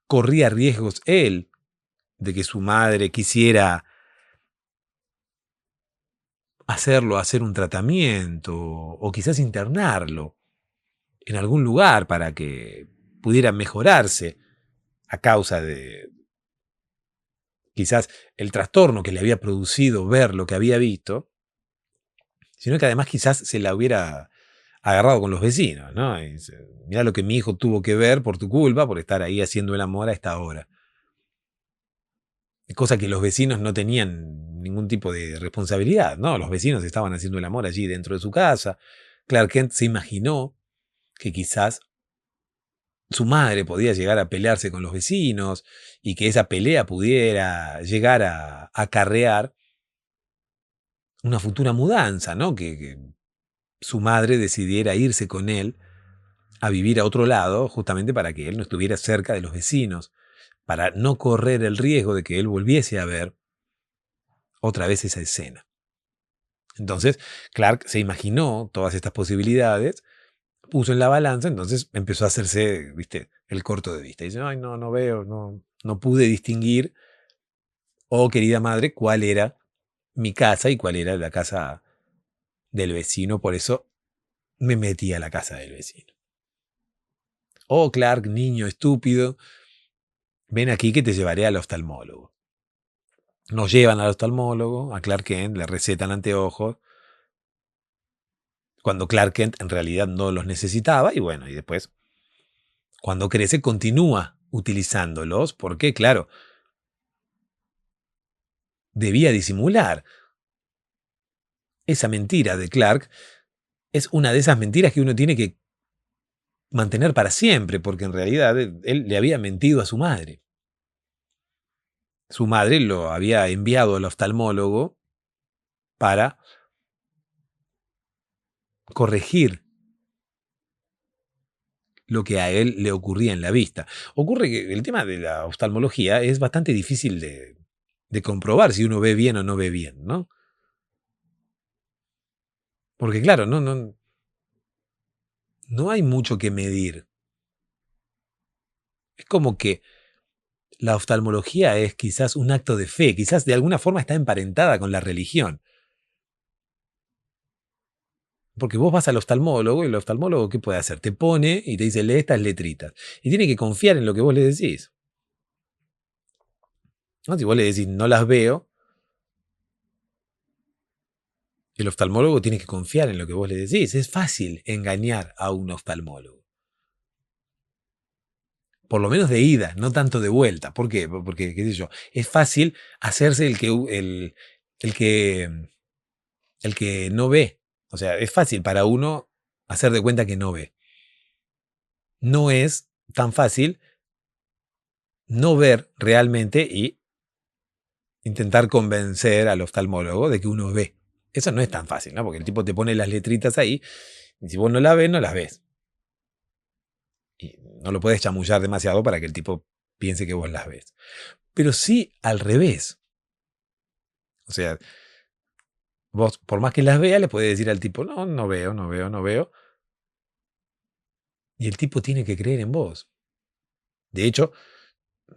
corría riesgos él de que su madre quisiera hacer un tratamiento o quizás internarlo en algún lugar para que pudiera mejorarse a causa de quizás el trastorno que le había producido ver lo que había visto, sino que además quizás se la hubiera agarrado con los vecinos, ¿no? Y dice, mirá lo que mi hijo tuvo que ver por tu culpa, por estar ahí haciendo el amor a esta hora. Cosa que los vecinos no tenían ningún tipo de responsabilidad, ¿no? Los vecinos estaban haciendo el amor allí dentro de su casa. Clark Kent se imaginó que quizás su madre podía llegar a pelearse con los vecinos y que esa pelea pudiera llegar a acarrear una futura mudanza, ¿no? Que su madre decidiera irse con él a vivir a otro lado, justamente para que él no estuviera cerca de los vecinos, para no correr el riesgo de que él volviese a ver otra vez esa escena. Entonces, Clark se imaginó todas estas posibilidades, puso en la balanza, entonces empezó a hacerse, viste, el corto de vista. Y dice, ay, no, no veo, no pude distinguir, oh querida madre, cuál era mi casa y cuál era la casa del vecino, por eso me metí a la casa del vecino. Oh, Clark, niño estúpido, ven aquí que te llevaré al oftalmólogo. Nos llevan al oftalmólogo, a Clark Kent, le recetan anteojos, cuando Clark Kent en realidad no los necesitaba, y bueno, y después, cuando crece, continúa utilizándolos, porque, claro, debía disimular. Esa mentira de Clark es una de esas mentiras que uno tiene que mantener para siempre, porque en realidad él le había mentido a su madre. Su madre lo había enviado al oftalmólogo para corregir lo que a él le ocurría en la vista. Ocurre que el tema de la oftalmología es bastante difícil de comprobar si uno ve bien o no ve bien, ¿no? Porque claro, no hay mucho que medir. Es como que la oftalmología es quizás un acto de fe, quizás de alguna forma está emparentada con la religión. Porque vos vas al oftalmólogo y el oftalmólogo, ¿qué puede hacer? Te pone y te dice, lee estas letritas. Y tiene que confiar en lo que vos le decís. ¿No? Si vos le decís, no las veo, el oftalmólogo tiene que confiar en lo que vos le decís. Es fácil engañar a un oftalmólogo. Por lo menos de ida, no tanto de vuelta. ¿Por qué? Porque, qué sé yo, es fácil hacerse el que, el que no ve. O sea, es fácil para uno hacer de cuenta que no ve. No es tan fácil no ver realmente y intentar convencer al oftalmólogo de que uno ve. Eso no es tan fácil, ¿no? Porque el tipo te pone las letritas ahí y si vos no las ves, no las ves. Y no lo puedes chamullar demasiado para que el tipo piense que vos las ves. Pero sí al revés. O sea, vos por más que las veas, le podés decir al tipo, no, no veo, no veo, no veo. Y el tipo tiene que creer en vos. De hecho,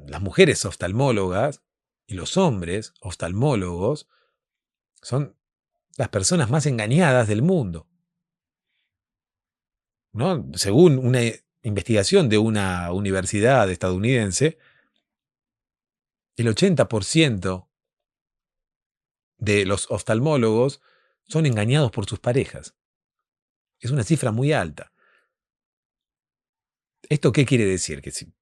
las mujeres oftalmólogas y los hombres oftalmólogos son las personas más engañadas del mundo, ¿no? Según una investigación de una universidad estadounidense, el 80% de los oftalmólogos son engañados por sus parejas. Es una cifra muy alta. ¿Esto qué quiere decir? Que si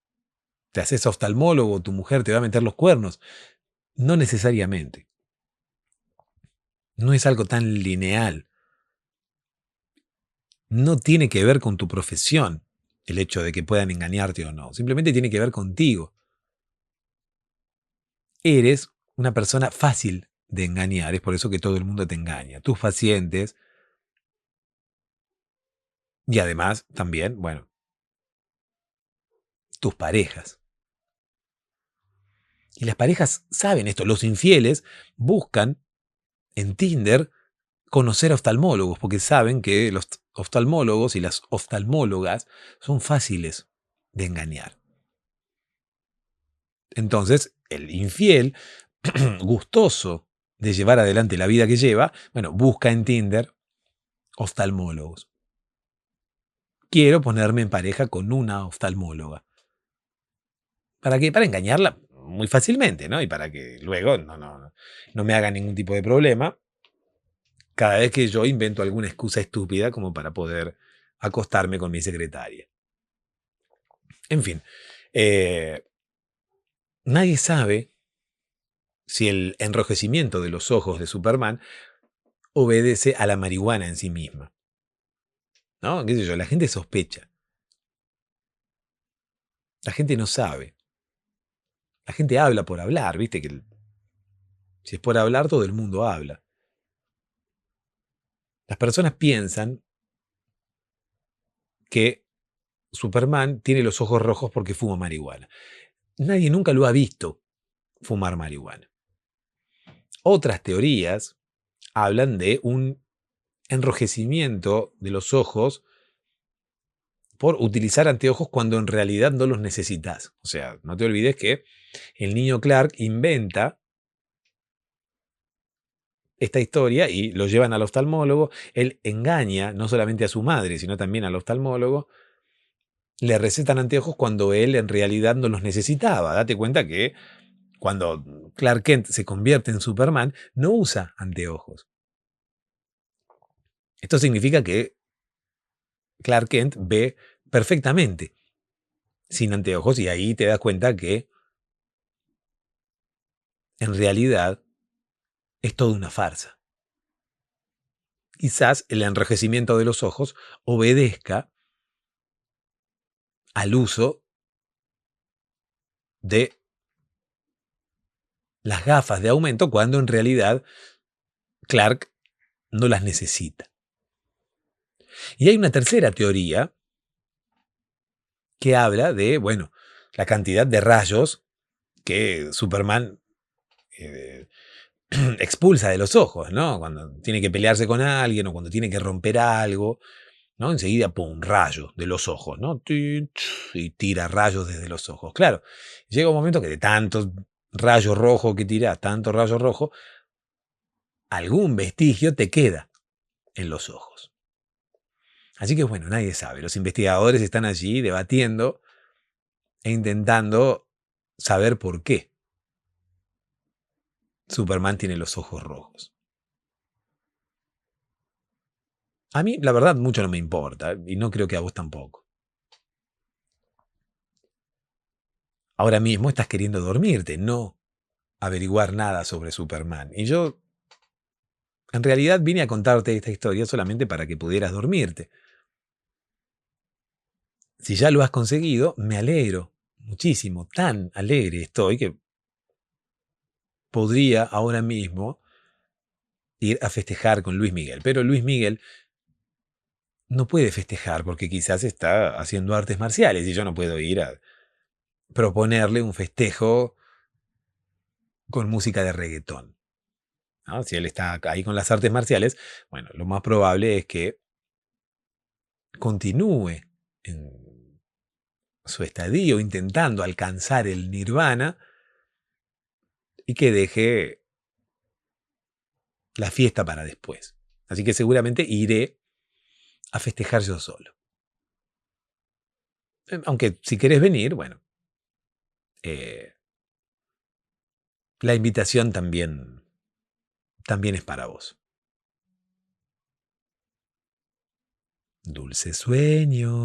te haces oftalmólogo, tu mujer te va a meter los cuernos. No necesariamente. No es algo tan lineal. No tiene que ver con tu profesión el hecho de que puedan engañarte o no. Simplemente tiene que ver contigo. Eres una persona fácil de engañar. Es por eso que todo el mundo te engaña. Tus pacientes y además también, bueno, tus parejas. Y las parejas saben esto. Los infieles buscan en Tinder conocer a oftalmólogos porque saben que los oftalmólogos y las oftalmólogas son fáciles de engañar. Entonces, el infiel, gustoso de llevar adelante la vida que lleva, bueno, busca en Tinder oftalmólogos. Quiero ponerme en pareja con una oftalmóloga. ¿Para qué? Para engañarla muy fácilmente, ¿no? Y para que luego no me haga ningún tipo de problema cada vez que yo invento alguna excusa estúpida como para poder acostarme con mi secretaria. En fin, nadie sabe si el enrojecimiento de los ojos de Superman obedece a la marihuana en sí misma. ¿No? ¿Qué sé yo? La gente sospecha. La gente no sabe. La gente habla por hablar, ¿viste? Que si es por hablar, todo el mundo habla. Las personas piensan que Superman tiene los ojos rojos porque fuma marihuana. Nadie nunca lo ha visto fumar marihuana. Otras teorías hablan de un enrojecimiento de los ojos por utilizar anteojos cuando en realidad no los necesitas. O sea, no te olvides que el niño Clark inventa esta historia y lo llevan al oftalmólogo. Él engaña no solamente a su madre, sino también al oftalmólogo. Le recetan anteojos cuando él en realidad no los necesitaba. Date cuenta que cuando Clark Kent se convierte en Superman, no usa anteojos. Esto significa que Clark Kent ve perfectamente sin anteojos y ahí te das cuenta que en realidad es toda una farsa. Quizás el enrojecimiento de los ojos obedezca al uso de las gafas de aumento cuando en realidad Clark no las necesita. Y hay una tercera teoría que habla de, bueno, la cantidad de rayos que Superman expulsa de los ojos, ¿no? Cuando tiene que pelearse con alguien o cuando tiene que romper algo, ¿no? Enseguida, pum, rayo de los ojos, ¿no? Y tira rayos desde los ojos. Claro, llega un momento que de tantos rayos rojos que tira, tanto rayo rojo, algún vestigio te queda en los ojos. Así que bueno, nadie sabe. Los investigadores están allí debatiendo e intentando saber por qué Superman tiene los ojos rojos. A mí, la verdad, mucho no me importa y no creo que a vos tampoco. Ahora mismo estás queriendo dormirte, no averiguar nada sobre Superman. Y yo, en realidad, vine a contarte esta historia solamente para que pudieras dormirte. Si ya lo has conseguido, me alegro muchísimo. Tan alegre estoy que podría ahora mismo ir a festejar con Luis Miguel. Pero Luis Miguel no puede festejar porque quizás está haciendo artes marciales y yo no puedo ir a proponerle un festejo con música de reggaetón, ¿no? Si él está ahí con las artes marciales, bueno, lo más probable es que continúe en su estadio intentando alcanzar el nirvana y que deje la fiesta para después. Así que seguramente iré a festejar yo solo. Aunque si querés venir, bueno, la invitación también es para vos. Dulces sueños.